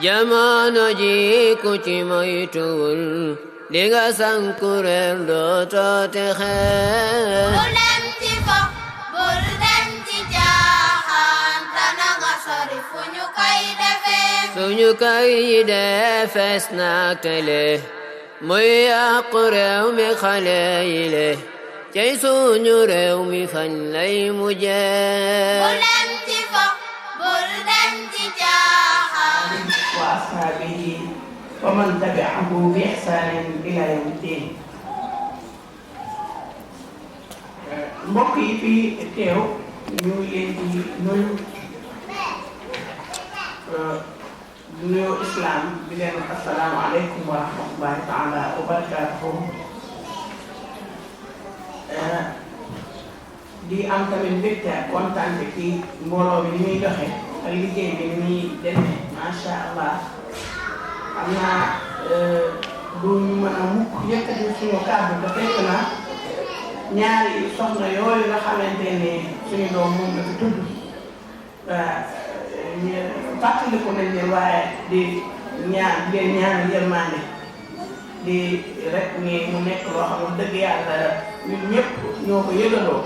jamono ji ku ci moytuwul di nga sanku réer dootoo texe. bul dem ci fo bul dem ci caaxaan te na nga sori fu ñu koy defee. suñu kër yi defees naak tele muy yàqu réew mi xale yi le cey suñu réew mi fañ lay mujjee. bul dem ci fo bul dem ci caaxaan. wa ashaabihi wa man tabi'ahu bi ihsaanin ila yawmi diin. mbokk yi fi teew ñu ngi leen di nuyu nuyoo islam bi leen assalaamu aleykum wa rahmatullahi taala wa barakaatuhu. di am tamit mbégte ak kontaan ci mbooloo bi ni muy doxe ak liggéey bi ni muy demee macha allah. xam naa du ñu mën a mukk yëkkati suñu kàddu da fekk na ñaari soxna yooyu nga xamante ne suñu doom moom la fi tudd fàttaliku nañ leen waaye di leen ñaan yërmande di rek ni mu nekk loo xam ne dëgg yàlla ñun ñëpp ñoo ko yëgaloo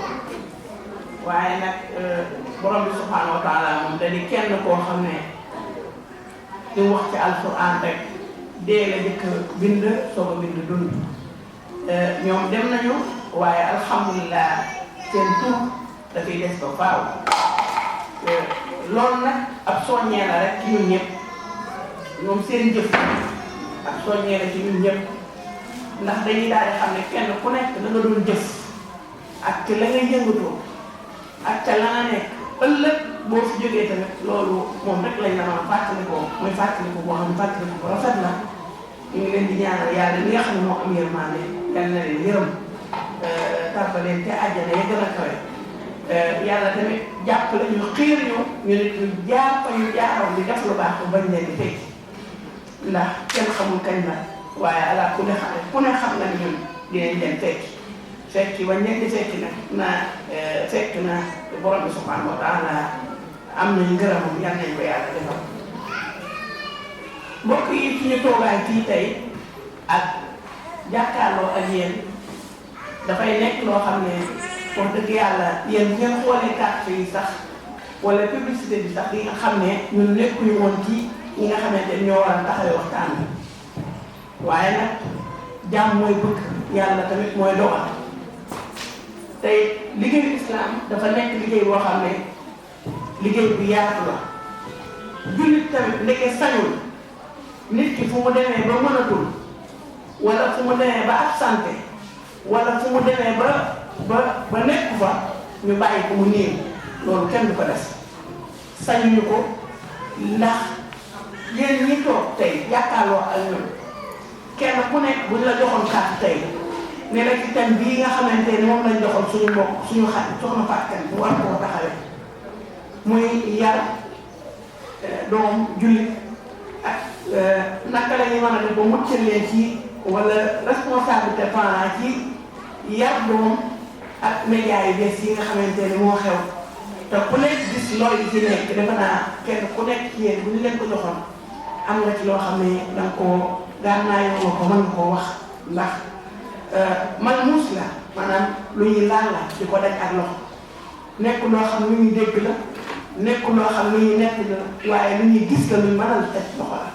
waaye nag borom bi subhanahu wa taala moom da di kenn koo xam ne di wax ci alquran rek dee la jëkk bind soog a bind dund. ñoom dem nañu waaye alhamdulilah seen tur dafay des ba faaw. loolu nag ab soññee la rek ci ñun ñëpp ñoom seen jëf ab soññee la ci ñun ñëpp ndax dañuy daal di xam ne kenn ku nekk la nga doon jëf ak ci la nga yëngatoo ak ca la nga nekk ëllëg boo fi jógee tamit loolu moom rek lañ la mën a fàttalikoo mooy fàttaliku boo xam ne fàttaliku bu rafet la. ñu ngi leen di ñaanal yàlla li nga xam ne moo am yërmande yal na leen yërëm tàbbaleen te àjjana ya gën a kawe. yàlla tamit jàppale ñu xiir ñu nit ñu jàpp ñu jaaroon di def lu baax bu bañ leen di fekk ndax kenn xamul kañ la waaye ala ku ne xam na ñun dinañ leen fekk bañ leen di fekk nag fekk na borom bi subhanahu wa taala am nañu ngërëmam yal nañ ko yàlla defal. mbokk yi suñu toogaay fii tey ak jàkkaarloo ak yéen dafay nekk loo xam ne wax dëgg yàlla yéen ngeen xoolee carte yi sax wala publicité bi sax di nga xam ne ñun nekkuñu woon ci ñi nga xamante ñoo war a taxawee waxtaan bi waaye nag jàmm mooy bëgg yàlla tamit mooy dogal tey liggéeyu islam dafa nekk liggéey boo xam ne liggéey bu yaatu la jullit tamit ndeke sañul nit ki fu mu demee ba mënatul wala fu mu demee ba absenté wala fu mu demee ba nekk fa ñu bàyyi ko mu néew loolu kenn du ko def sañuñu ko ndax yéen ñi toog tey jàkkaarloo ak ñun kenn ku nekk bu ñu la joxoon carte tey ne la ci thème bii nga xamante ne moom lañ joxoon suñu mbokk suñu xarit soxna Fatou bu war koo taxawee muy yar doom jullit ak naka la ñuy mën a def ba muccal leen ci wala responsabilité parent ci yar doom ak médias yu bees yi nga xamante ne moo xew te ku nekk gis loolu ci nekk defe naa kenn ku nekk ci yéen bu ñu leen ko joxoon am nga ci loo xam ne da nga koo gànnaayoo nga ko mën nga koo wax ndax man muus la maanaam lu ñuy laal la di ko daj ak loxo nekk loo xam lu ñuy dégg la nekk loo xam lu ñuy nekk la waaye lu ñuy gis la lu ñu mënal daj loxo la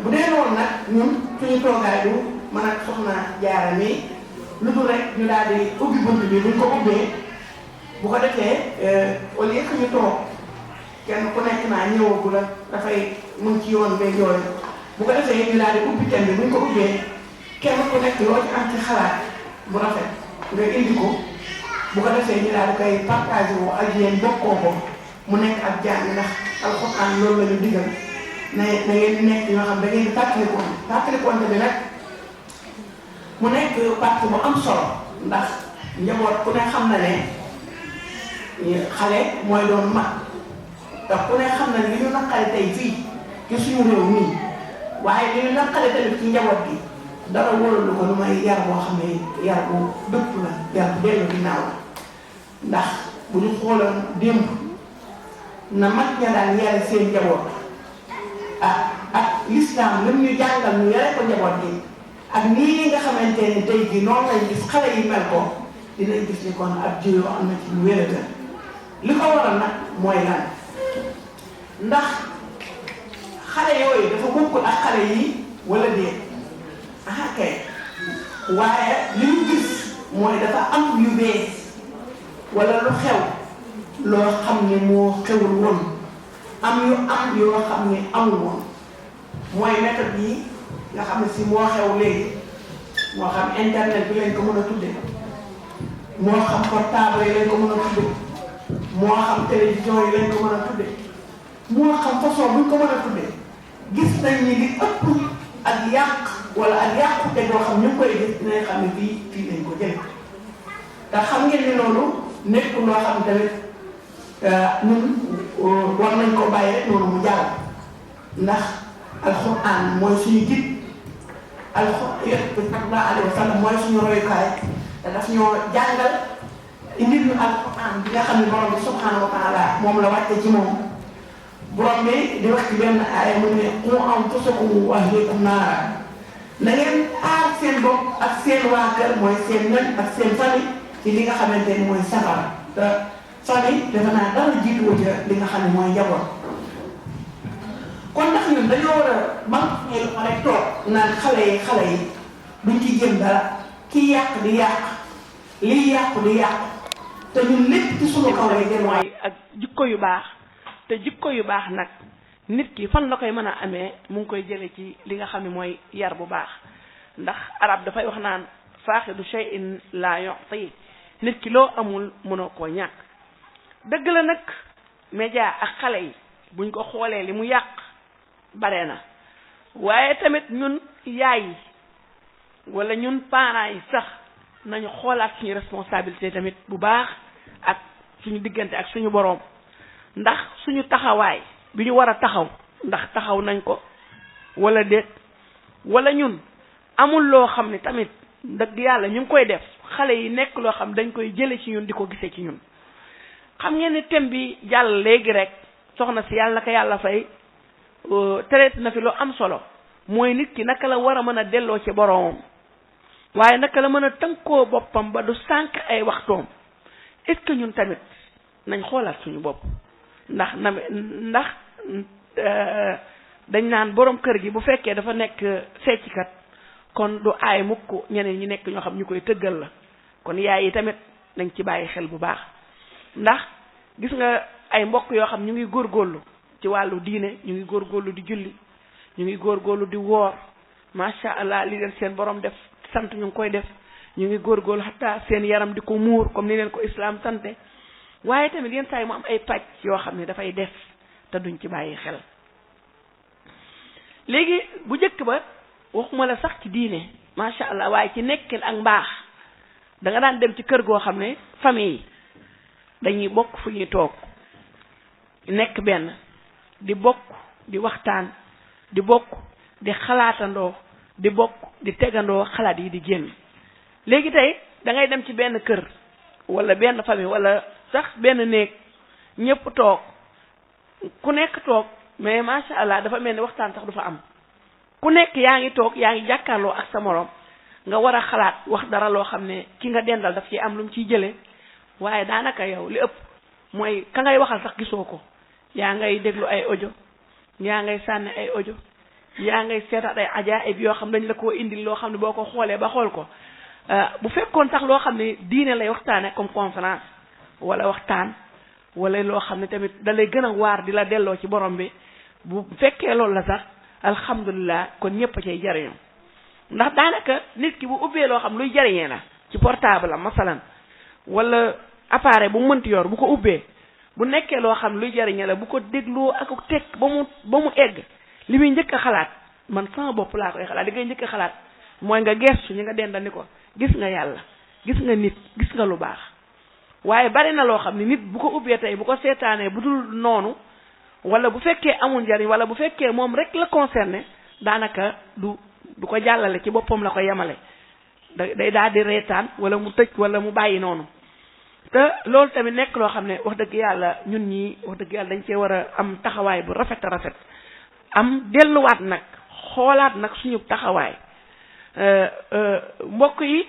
bu dee loolu nag ñun suñu toogaay du man ak soxna Jaara mi lu dul rek ñu daal di ubbi bunt bi buñ ko ubbee bu ko defee au lieu que ñu toog kenn ku nekk naa ñëwagu la dafay mun ci yoon beeg yooyu bu ko defee ñu daal di ubbi thème bi buñ ko ubbee kenn ku nekk loo ci am ci xalaat bu rafet nga indi ko bu ko defee ñu daal di koy partagé woo ak yéen bokkoo ko mu nekk ak jàng ndax alxuraan loolu la ñu digal na ngeen di nekk ñoo xam da ngeen di fàttalikoonte bi nag mu nekk partie bu am solo ndax njaboot ku ne xam na ne xale mooy doon mag te ku ne xam na ne li ñu naqare tey fii ci suñu réew mii waaye li ñu naqare tamit ci njaboot gi dara wóorlu ko lu may yar boo xam ne yar bu dëpp la yar bu dellu ginnaaw la ndax bu ñu xooloon démb na mag ña daan yare seen njaboot ak l'islam lim ñu jàngal ñu yare ko njaboot gi ak nii nga xamante ni tey jii noonu lañ gis xale yi mel ko dinañ gis ni kon ab juyoo am na ci lu wérata li ko waral nag mooy lan ndax xale yooyu dafa bokkul ak xale yi wala déet kay waaye li ñu gis mooy dafa am yu bees wala lu xew loo xam ne moo xewul woon am yoo xam ne amul woon mooy méthode yi nga xam ne si moo xew léegi moo xam internet bi lañ ko mën a tudde moo xam portable yi lañ ko mën a tudde moo xam télévision yi lañ ko mën a tudde moo xam façon buñ ko mën a tudde gis nañ ni li ëpp ak yàq wala ak yàqute boo xam ñu ngi koy gis dinañ xam ne fii lañ ko jël te xam ngeen ni loolu nekk loo xam tamit ñun war nañ ko bàyyi rek noonu mu jàll ndax alxuraan mooy suñu gid alxuraan yonent bi sallallahu alayhi wa sallam mooy suñu royukaay te daf ñoo jàngal indil ñu alxuraan bi nga xam ne borom bi subhanahu wa taala moom la wàcce ci moom borom bi di wax ci benn aaya mu ne qu anfusakum wa ahliikum naara na ngeen aar seen bopp ak seen waa kër mooy seen ñoñ ak seen famille ci li nga xamante ni mooy safara te famille dafa naa dara jiituwu ca li nga xam ne mooy njaboot kon ndax ñun dañoo war a manqué lu rek toog naan xale yi duñ ci jëm dara kii yàq di yàq lii yàqu di yàq te ñun lépp ci sunu kaw lay dem mooy ak jikko yu baax te jikko yu baax nag nit ki fan la koy mën a amee mu ngi koy jële ci li nga xam ne mooy yar bu baax ndax arab dafay wax naan faaxidu shay'in la yu'ti nit ki loo amul mënoo koo ñàkk dëgg la nag média ak xale yi buñ ko xoolee li mu yàq bare na waaye tamit ñun yaay yi wala ñun parents yi sax nañu xoolaat suñu responsabilité tamit bu baax ak suñu diggante ak suñu boroom ndax suñu taxawaay bi ñu war a taxaw ndax taxaw nañ ko wala déet wala ñun amul loo xam ne tamit dëgg yàlla ñu ngi koy def xale yi nekk loo xam dañ koy jële ci ñun di ko gisee ci ñun xam ngeen ni thème bi jàll léegi rek soxna si yàlla na ko yàlla fay traité na fi lu am solo mooy nit ki naka la war a mën a delloo ci boroomam waaye naka la mën a tënkoo boppam ba du sànq ay waxtoom est-ce que ñun tamit nañ xoolaat suñu bopp ndax dañ naan borom kër gi bu fekkee dafa nekk fecckat kon du aay mukk ñeneen ñi nekk ñoo xam ñu koy tëggal la kon yaay yi tamit nañ ci bàyyi xel bu baax ndax gis nga ay mbokk yoo xam ñu ngi góorgóorlu ci wàllu diine ñu ngi góorgóorlu di julli ñu ngi góorgóorlu di woor macha allah li leen seen borom def sant ñu ngi koy def ñu ngi góorgóorlu hatta seen yaram di ko muur comme ni leen ko islam sante waaye tamit yenn saa yi mu am ay pàcc yoo xam ne dafay def te duñ ci bàyyi xel léegi bu njëkk ba waxuma la sax ci diine macha allah waaye ci nekkin ak mbaax da nga daan dem ci kër goo xam ne famille yi dañuy bokk fu ñuy toog nekk benn di bokk di waxtaan di bokk di xalaatandoo di bokk di tegandoo xalaat yi di génn léegi tey da ngay dem ci benn kër wala benn famille wala sax benn néeg ñëpp toog ku nekk toog mais macha allah dafa mel ni waxtaan sax du fa am ku nekk yaa ngi toog yaa ngi jàkkaarloo ak sa morom nga war a xalaat wax dara loo xam ne ki nga dendal daf ci am lu mu ciy jëlee waaye daanaka yow li ëpp mooy ka ngay waxal sax gisoo ko yaa ngay déglu ay audio yaa ngay sànni ay audio yaa ngay seetaat ay ajaayib yoo xam dañ la koo indil loo xam ne boo ko xoolee ba xool ko bu fekkoon sax loo xam ne diine lay waxtaane comme conférence wala waxtaan wala loo xam ne tamit da lay gën a waar di la delloo ci borom bi bu fekkee loolu la sax alhamdulilah kon ñëpp a cay jariñoo ndax daanaka nit ki bu ubbee loo xam luy jariñee la ci portable am masalan wala appareil bu mënti yor bu ko ubbee bu nekkee loo xam luy jariñee la bu ko dégloo ak teg ba mu egg li muy njëkk a xalaat man sama bopp laa koy xalaat li ngay njëkk a xalaat mooy nga gestu ñi nga dendal ni ko gis nga yàlla gis nga nit gis nga lu baax waaye bari na loo xam ne nit bu ko ubbee tey bu ko seetaanee bu dul noonu wala bu fekkee amul njariñ wala bu fekkee moom rek la concerné daanaka du ko jàllale ci boppam la ko yemale day daal di reetaan wala mu tëj wala mu bàyyi noonu te loolu tamit nekk loo xam ne wax dëgg yàlla ñun ñii wax dëgg yàlla dañ cee war a am taxawaay bu rafet a rafet am delluwaat nag xoolaat nag suñu taxawaay mbokk yi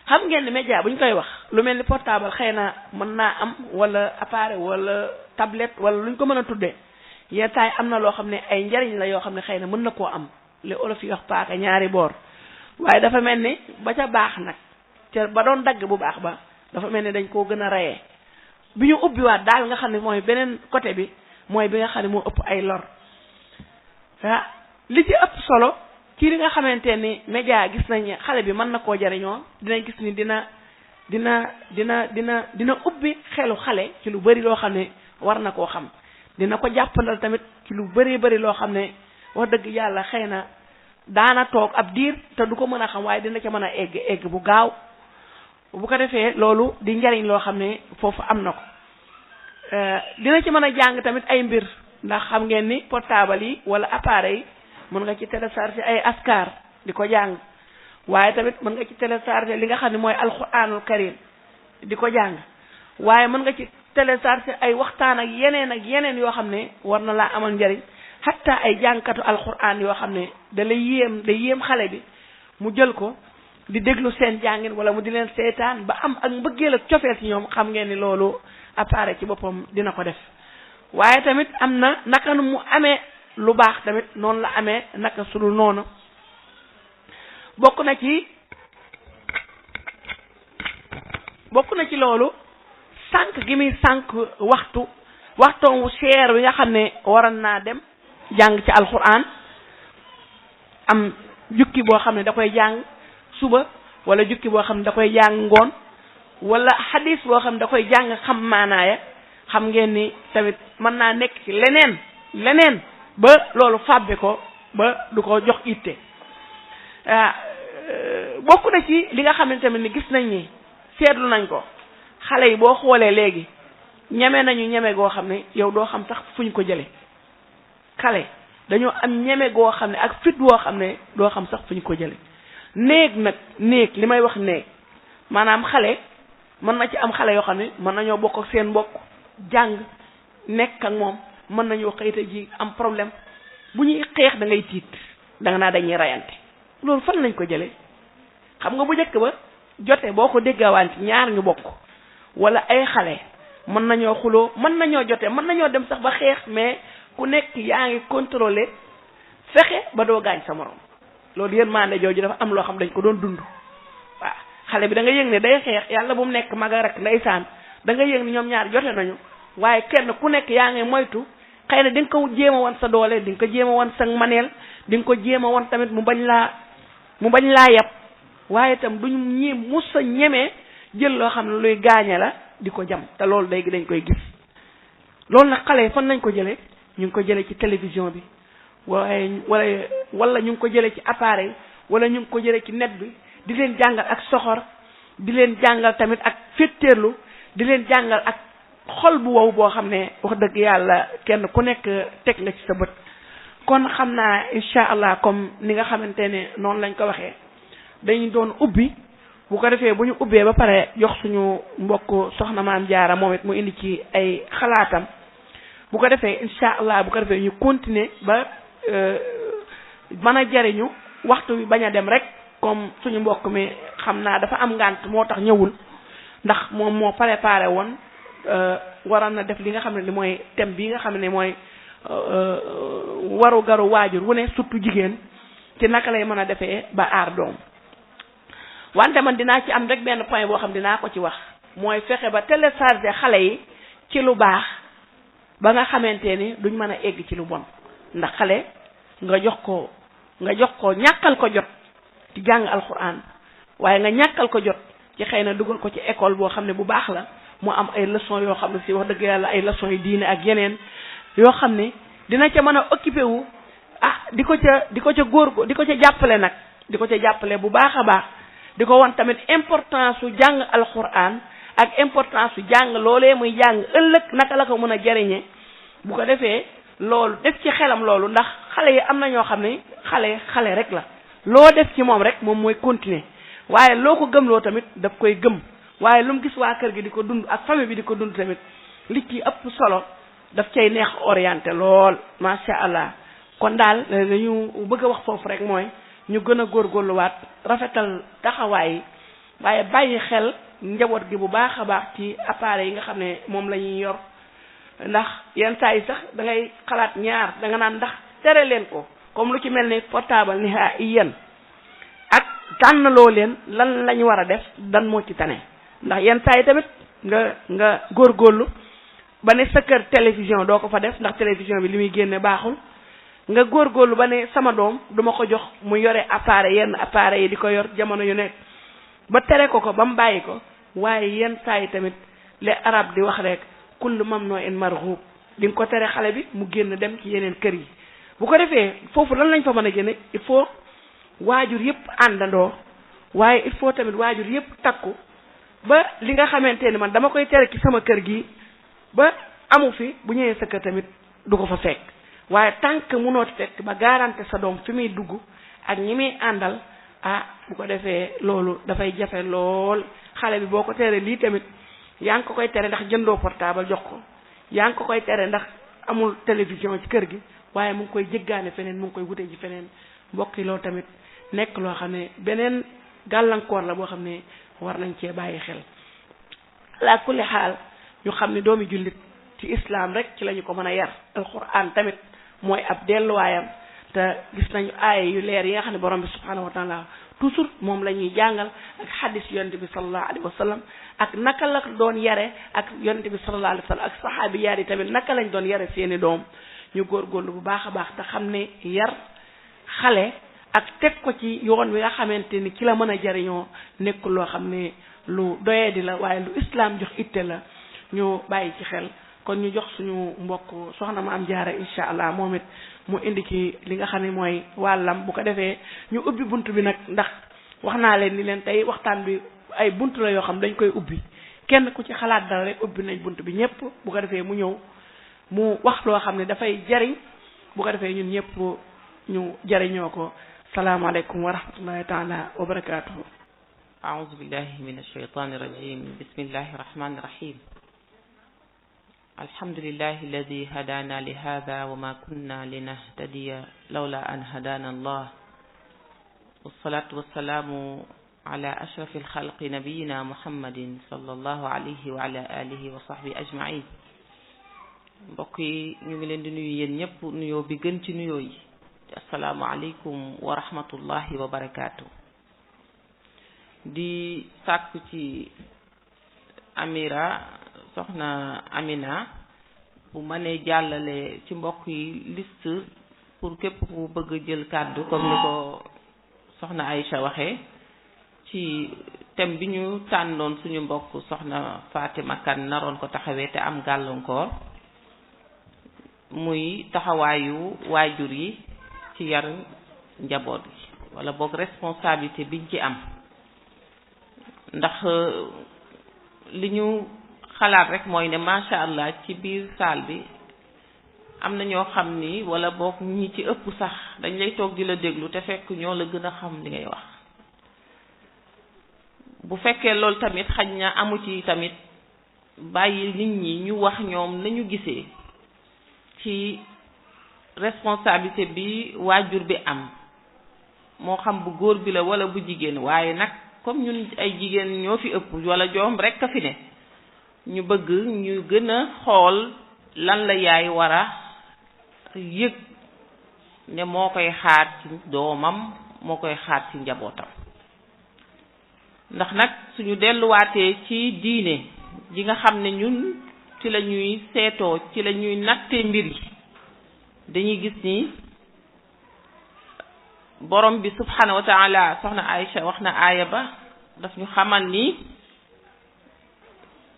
xam ngeen ne média bu ñu koy wax lu mel ni portable xëy na mën naa am wala appareil wala tablette wala lu ñu ko mën a tuddee yenn taay am na loo xam ne ay njariñ la yoo xam ne xëy na mën na koo am li olof yi wax paaka ñaari boor waaye dafa mel ni ba ca baax nag ca ba doon dagg bu baax ba dafa mel ni dañ koo gën a reyee bi ñu ubbiwaat daal nga xam ne mooy beneen côté bi mooy bi nga xam ne moo ëpp ay lor li ci ëpp solo ci li nga xamante ni média gis nañ xale bi mën na koo jariñoo dinañ gis ni dina ubbi xelu xale ci lu bari loo xam ne war na koo xam dina ko jàppandal tamit ci lu bari loo xam ne wax dëgg yàlla xëy na daana toog ab diir te du ko mën a xam waaye dina ca mën a egg bu gaaw bu ko defee loolu di njariñ loo xam ne foofu am na ko dina ci mën a jàng tamit ay mbir ndax xam ngeen ni portable yi wala appareil yi mën nga ci télécharger ay askar di ko jàng waaye tamit mën nga ci télécharger li nga xam ne mooy alquranul karim di ko jàng waaye mën nga ci télécharger ay waxtaan ak yeneen yoo xam ne war na laa amal njariñ hatta ay jàngkatu alquran yoo xam ne da yéem xale bi mu jël ko di déglu seen jàngin wala mu di leen seetaan ba am ak mbëggeel ak cofeel ci ñoom xam ngeen ni loolu appareil ci boppam dina ko def waaye tamit am na naka mu amee lu baax tamit noonu la amee naka sudul noonu bokk na ci loolu sànq gi muy sànq waxtoom wu cher wi nga xam ne waroon naa dem jàng ci alquran am jukki boo xam ne da koy jàng suba wala jukki boo xam ne da koy jàng ngoon wala hadis boo xam ne da koy jàng xam maanaaya xam ngeen ni tamit mën naa nekk ci leneen ba loolu fàbbe ko ba du ko jox itte bokk na ci li nga xam ne tamit ni gis nañ ni seetlu nañ ko xale yi boo xoolee léegi ñeme goo xam ne yow doo xam sax fuñ ko jële xale dañoo am ñeme goo xam ne ak fit woo xam ne doo xam sax fuñ ko jële néeg li may wax néeg maanaam xale mën na ci am xale yoo xam ne mën nañoo bokk ak seen mbokk jàng nekk ak moom mën nañoo xëyta ji am problème bu ñuy xeex da ngay tiit da nga naa dañuy rayante loolu fan lañ ko jële xam nga bu njëkk ba jote boo ko déggawaan ci ñaar ñu bokk wala ay xale mën nañoo xuloo mën nañoo jote mën nañoo dem sax ba xeex mais ku nekk yaa ngi contrôler fexe ba doo gaañ sa morom loolu yërmande jooju dafa am loo xam dañ ko doon dund waaw xale bi da nga yëg ne day xeex yàlla bu mu nekk maga rek ndeysaan da nga yëg ne ñoom ñaar jote nañu waaye kenn ku nekk yaa ngi moytu xëy na di nga ko jéem a wan sa doole di nga ko jéem a wan sa maneel di nga ko jéem a wan tamit mu bañ laa yab waaye itam duñu mus a ñemee jël loo xam ne luy gaañe la di ko jam te loolu léegi dañ koy gis loolu nag xale yi fan nañ ko jëlee ñu ngi ko jëlee ci télévision bi wala ñu ngi ko jëlee ci appareil wala ñu ngi ko jëlee ci net bi di leen jàngal ak soxor di leen jàngal tamit ak féttéerlu di leen jàngal ak xol bu wow boo xam ne wax dëgg yàlla kenn ku nekk teg nga ci sa bët kon xam naa incha allah comme ni nga xamante ne noonu lañ ko waxee dañu doon ubbi bu ko defee bu ñu ubbee ba pare jox suñu mbokk soxna Maam Jaara moom it mu indi ci ay xalaatam bu ko defee incha allah bu ko defee ñu continuer ba mën a jariñu waxtu bi bañ a dem rek comme suñu mbokk mi xam naa dafa am ngànt moo tax ñëwul ndax moom moo préparé woon waroon na def li nga xam ne li mooy thème bi nga xam ne mooy waru garu waajur wu ne surtout jigéen ci naka lay mën a defee ba aar doom wante man dinaa ci am rek benn point boo xam dinaa ko ci wax mooy fexe ba télécharger xale yi ci lu baax ba nga xamante ni duñ mën a egg ci lu bon ndax xale nga jox ko ñàkkal ko jot ci jàng alxuraan waaye nga ñàkkal ko jot ci xëy na dugal ko ci école boo xam ne bu baax la mu am ay leçons yoo xam ne si wax dëgg yàlla ay leçons yi diine ak yeneen yoo xam ne dina ca mën a occupé wu di ko ca jàppale nag di ko ca jàppale bu baax a baax di ko wan tamit importance su jàng alxuraan ak importance su jàng loolee muy jàng ëllëg naka la ko mën a jariñe bu ko defee loolu def ci xelam loolu ndax xale yi am na ñoo xam ne xale rek la loo def ci moom rek moom mooy continuer waaye loo ko gëmloo tamit daf koy gëm waaye lu mu gis waa kër gi di ko dund ak famille bi di ko dund tamit li ci ëpp solo daf cay neex orienté lool macha allah. kon daal dañu bëgg a wax foofu rek mooy ñu gën a góorgóorluwaat rafetal taxawaay yi waaye bàyyi xel njaboot gi bu baax a baax ci appareil yi nga xam ne moom la ñuy yor ndax yenn saa yi sax da ngay xalaat ñaar da nga naan ndax tere leen ko comme lu ci mel ni portable ni yéen ak tànnaloo leen lan lañu war a def dan moo ci tane ndax yenn saa yi tamit nga góorgóorlu ba ne sa kër télévision doo ko fa def ndax télévision bi li muy génne baaxul nga góorgóorlu ba ne sama doom duma ko jox mu yore appareil yenn appareil yi di ko yor jamono yu nekk ba tere ko ba mu bàyyi ko waaye yenn saa yi tamit les arab di wax rek kullu mamnu'in marghub di nga ko tere xale bi mu génn dem ci yeneen kër yi bu ko defee foofu lan lañ fa mën a génne il faut waajur yëpp àndandoo waaye il faut tamit waajur yëpp takku ba li nga xamante ni man dama koy tere ci sama kër gi ba amu fi bu ñëwee sa kër tamit du ko fa fekk waaye tant que mënoo fekk ba garanté sa doom fi muy dugg ak ñi muy àndal bu ko defee loolu dafay jafe lool xale bi boo ko teree lii tamit yaa ngi ko koy tere ndax jëndoo portable jox ko yaa ngi ko koy tere ndax amul télévision ci kër gi waaye mu ngi koy jéggaane feneen mu ngi koy wute ji feneen mbokk yi loolu tamit nekk loo xam ne beneen gàllankoor la boo xam ne war nañ cee bàyyi xel la kulli xaal ñu xam ne doomi jullit ci islam rek ci la ñu ko mën a yar alquran tamit mooy ab delluwaayam te gis nañu aaya yu leer yi nga xam ne borom bi subhanahu wa taala toujours moom la ñuy jàngal ak hadis yonent bi sallallahu alayhi wa sallam ak naka la doon yare ak yonent bi sallallahu alayhi wa sallam ak saxaabi yaar yi tamit naka lañ doon yare seeni doom ñu góorgóorlu bu baax a baax te xam ne yar xale ak teg ko ci yoon wi nga xamante ni ci la mën a jariñoo nekkul loo xam ne lu doyadi la waaye lu islam jox itte la ñu bàyyi ci xel kon ñu jox suñu mbokk soxna Maam Jaara incha allah moom it mu indi ci li nga xam ne mooy wàllam bu ko defee ñu ubbi bunt bi nag ndax wax naa leen ni leen tey waxtaan bi ay bunt la yoo xam dañ koy ubbi kenn ku ci xalaat dara rek ubbi nañ bunt bi ñëpp bu ko defee mu ñëw mu wax loo xam ne dafay jariñ bu ko defee ñun ñëpp ñu jariñoo ko salaamaaleykum wa rahmatullahi taala wa barakaatuhu. أعوذ بالله من الشيطان الرجيم بسم الله الرحمن الرحيم الحمد لله الذي هدانا لهذا وما كنا لنهتدي لولا أن هدانا الله والصلاة والسلام على أشرف الخلق نبينا محمد صلى الله عليه وعلى آله وصحبه أجمعين mbokk yi ñu ngi leen di nuyu yéen ñëpp nuyoo bi gën ci nuyoo yi assalaamu aleykum wa rahmatullahi wa barakaatu di sàkku ci Amira soxna Amina bu mënee jàllale ci mbokk yi liste pour képp ku bëgg jël kàddu comme ni ko soxna Aïcha waxee ci thème bi ñu tànnoon suñu mbokk soxna Fatima Kane naroon ko taxawee te am gàllankoor muy taxawaayu waajur yi ci yar njaboot gi wala boog responsabilité biñ ci am ndax li ñu xalaat rek mooy ne macha allah ci biir saal bi am na ñoo xam ni wala boog ñi ci ëpp sax dañ lay toog di la déglu te fekk ñoo la gën a xam li ngay wax bu fekkee loolu tamit xaj na amu ci tamit bàyyi nit ñi ñu wax ñoom nañu gisee ci responsabilité bi waajur bi am moo xam bu góor bi la wala bu jigéen waaye nag comme ñun ay jigéen ñoo fi ëpp wala joom rek a fi ne ñu bëgg ñu gën a xool lan la yaay war a yëg ne moo koy xaar ci doomam moo koy xaar ci njabootam ndax nag suñu delluwaatee ci diine ji nga xam ne ñun ci la ñuy seetoo ci la ñuy nattee mbir yi dañuy gis ni borom bi subhanahu wa taala soxna Aïcha wax na aaya ba daf ñu xamal ni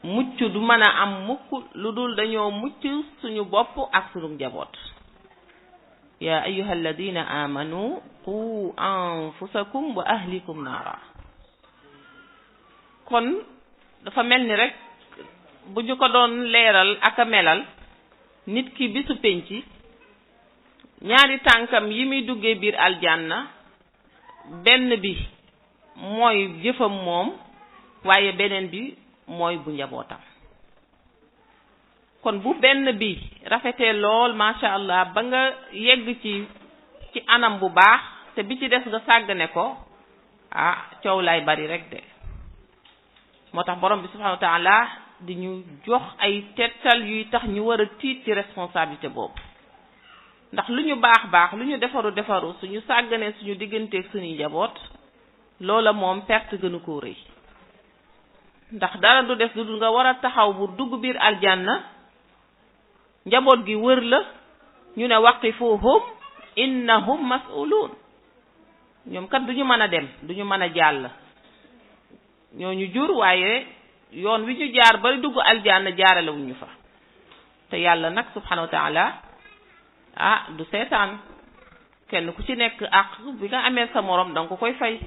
mucc du mën a am mukk lu dul dañoo mucc suñu bopp ak suñu njaboot ya ayyuha alladina amanu qu anfusakum wa ahlikum naara kon dafa mel ni rek bu ñu ko doon leeral ak a melal nit ki bisu penci ñaari tànkam yi muy duggee biir aljanna benn bi mooy jëfam moom waaye beneen bi mooy bu njabootam. kon bu benn bi rafetee lool macha allah ba nga yegg ci anam bu baax te bi ci des nga sàggane ko coow lay bari rek de. moo tax borom bi subhanahu wa taala di ñu jox ay tettal yuy tax ñu war a tiit ci responsabilité boobu. ndax lu ñu baax lu ñu defaru suñu sàgganee suñu digganteeg suñuy njaboot loola moom perte gënu koo rëy. ndax dara du def lu nga war a taxaw bu dugg biir aljanna njaboot gi wër la ñu ne waqifuhum innahum mas'ulun. ñoom kat duñu mën a dem duñu mën a jàll ñooñu jur waaye yoon wi ñu jaar ba dugg aljanna jaaralewuñu fa. te yàlla nag subhanahu wa taala du seetaan kenn ku ci nekk ak bi nga amee sa morom danga ko koy fay.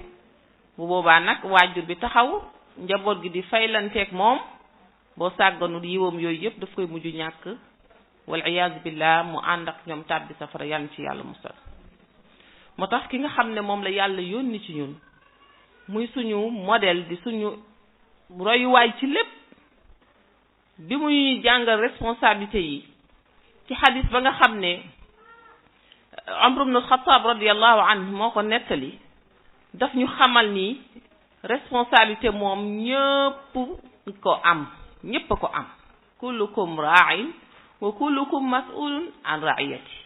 bu boobaa nag waajur bi taxaw njaboot gi di faylanteeg moom boo sàgganul yiwam yooyu yëpp daf koy mujj ñàkk wal iyaazu billah mu ànd ak ñoom tàbbi safara yàlla ci yàlla musal. moo tax ki nga xam ne moom la yàlla yónni ci ñun muy suñu modèle di suñu royuwaay ci lépp bi muy jàngal responsabilité yi ci xadis ba nga xam ne Umar ibn al-Khattab radiyallahu anhu moo ko nettali daf ñu xamal ni responsabilité moom ñëpp ko am kullukum ra'in wa kullukum mas'ulun an ra'iyati.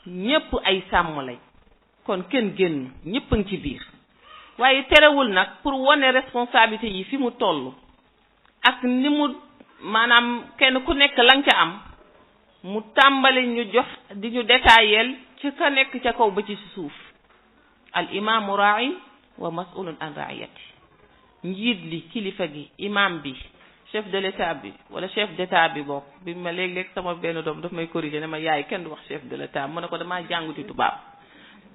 ñëpp ay sàmm lañ kon kenn génn ñëpp a ngi ci biir. waaye terewul nag pour wane responsabilité yi fi mu toll ak ni mu maanaam kenn ku nekk la nga ca am mu tàmbali ñu jox di ñu détailleel ci ka nekk ca kaw ba ci suuf. al imaamu ra'in wa mas'ulun an ra'iyati. njiit li kilifa gi imam bi chef de l'état bi wala chef d'état bi bokk bi ma léeg-léeg sama benn doom daf may corriger ne ma yaay kenn du wax chef de l'état mu ne ko damaa jànguti tubaab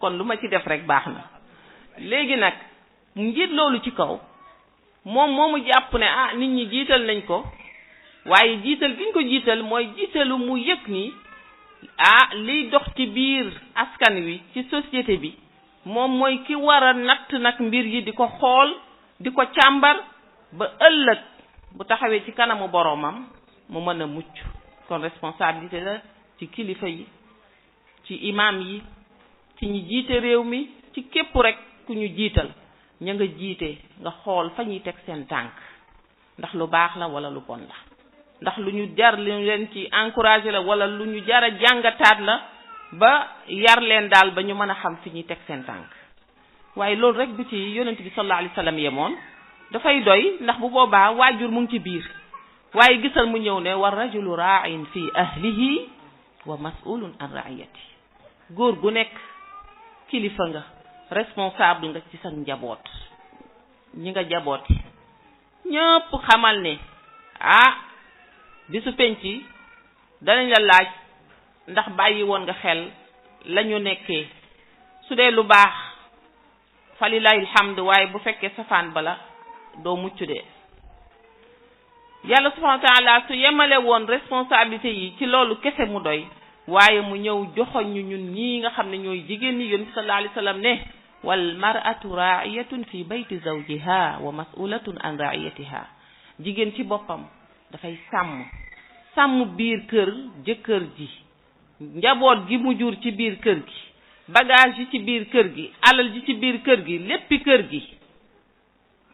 kon lu ma ci def rek baax na. léegi nag njiit loolu ci kaw moom moomu jàpp ne nit ñi jiital nañ ko waaye jiital gi ñu ko jiital mooy jiitalu mu yëg ni liy dox ci biir askan wi ci société bi moom mooy ki war a natt nag mbir yi di ko xool di ko càmbar ba ëllëg bu taxawee ci kanamu boroomam mu mën a mucc. kon responsabilité la ci kilifa yi ci imam yi ci ñi jiite réew mi ci képp rek ku ñu jiital ña nga jiite nga xool fa ñuy teg seen tànk ndax lu baax la wala lu bon la ndax lu ñu jar lu leen ci encouragé la wala lu ñu jar a jàngataat la ba yar leen daal ba ñu mën a xam fi ñuy teg seen tànk. waaye loolu rek bu ci yonent bi sallallahu alayhi wa sallam yemoon dafay doy ndax bu boobaa waajur mu ngi ci biir waaye gisal mu ñëw ne war rajulu ra'in fi ahlihi wa mas'ulun an ra'iyati. góor gu nekk kilifa nga responsable nga ci sa njaboot ñi nga jaboot ñëpp xamal ne bisu penc danañ la laaj ndax bàyyi woon nga xel la ñu nekkee. su dee lu baax falilahi alhamd waaye bu fekkee safaan bala doo mucc de. yàlla subhanahu wa taala su yemale woon responsabilité yi ci loolu kese mu doy waaye mu ñëw joxoñ ñu ñun ñii nga xam ne ñooy jigéen ñi yonent bi sallallahu alayhi wa sallam ne wal mar'atu ra'iyatun fi bayti zawjiha wa mas'ulatun an ra'iyatiha. jigéen ci boppam dafay sàmm biir kër jëkkër ji njaboot gi mu jur ci biir kër gi bagage yi ci biir kër gi alal ji ci biir kër gi léppi kër gi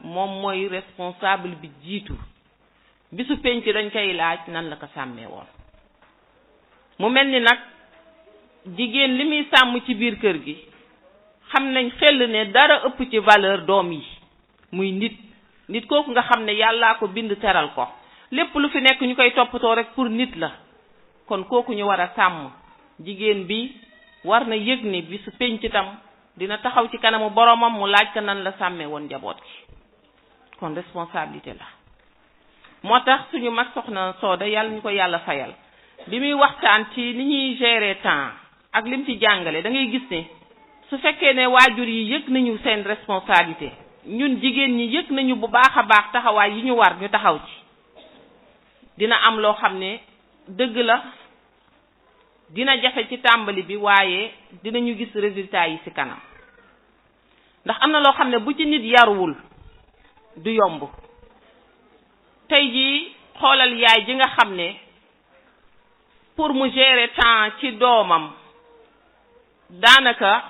moom mooy responsable bi jiitu. bisu penc dañ koy laaj nan la ko sàmmee woon. mu mel ni nag jigéen li muy sàmm ci biir kër gi xam nañ xel ne dara ëpp ci valeur doom yi muy nit kooku nga xam ne yàllaa ko bind teral ko lépp lu fi nekk ñu koy toppatoo rek pour nit la. kon kooku ñu war a sàmm jigéen bi war na yëg ni bisu penc tam dina taxaw ci kanamu boromam mu laaj ko nan la sàmmee woon njaboot gi. kon responsabilité la. moo tax suñu mag soxna Sooda yàlla ñu ko yàlla fayal bi muy waxtaan ci ni ñuy gérer temps ak lim ci jàngale da ngay gis ne su fekkee ne waajur yi yëg nañu seen responsabilité ñun jigéen ñi yëg nañu bu baax a baax taxawaay yi ñu war ñu taxaw ci dina am loo xam ne dëgg la dina jafe ci tàmbali bi waaye dinañu gis résultat yi ci kanam ndax am na loo xam ne bu ci nit yaruwul du yomb tey jii xoolal yaay ji nga xam ne pour mu gérer temps ci doomam daanaka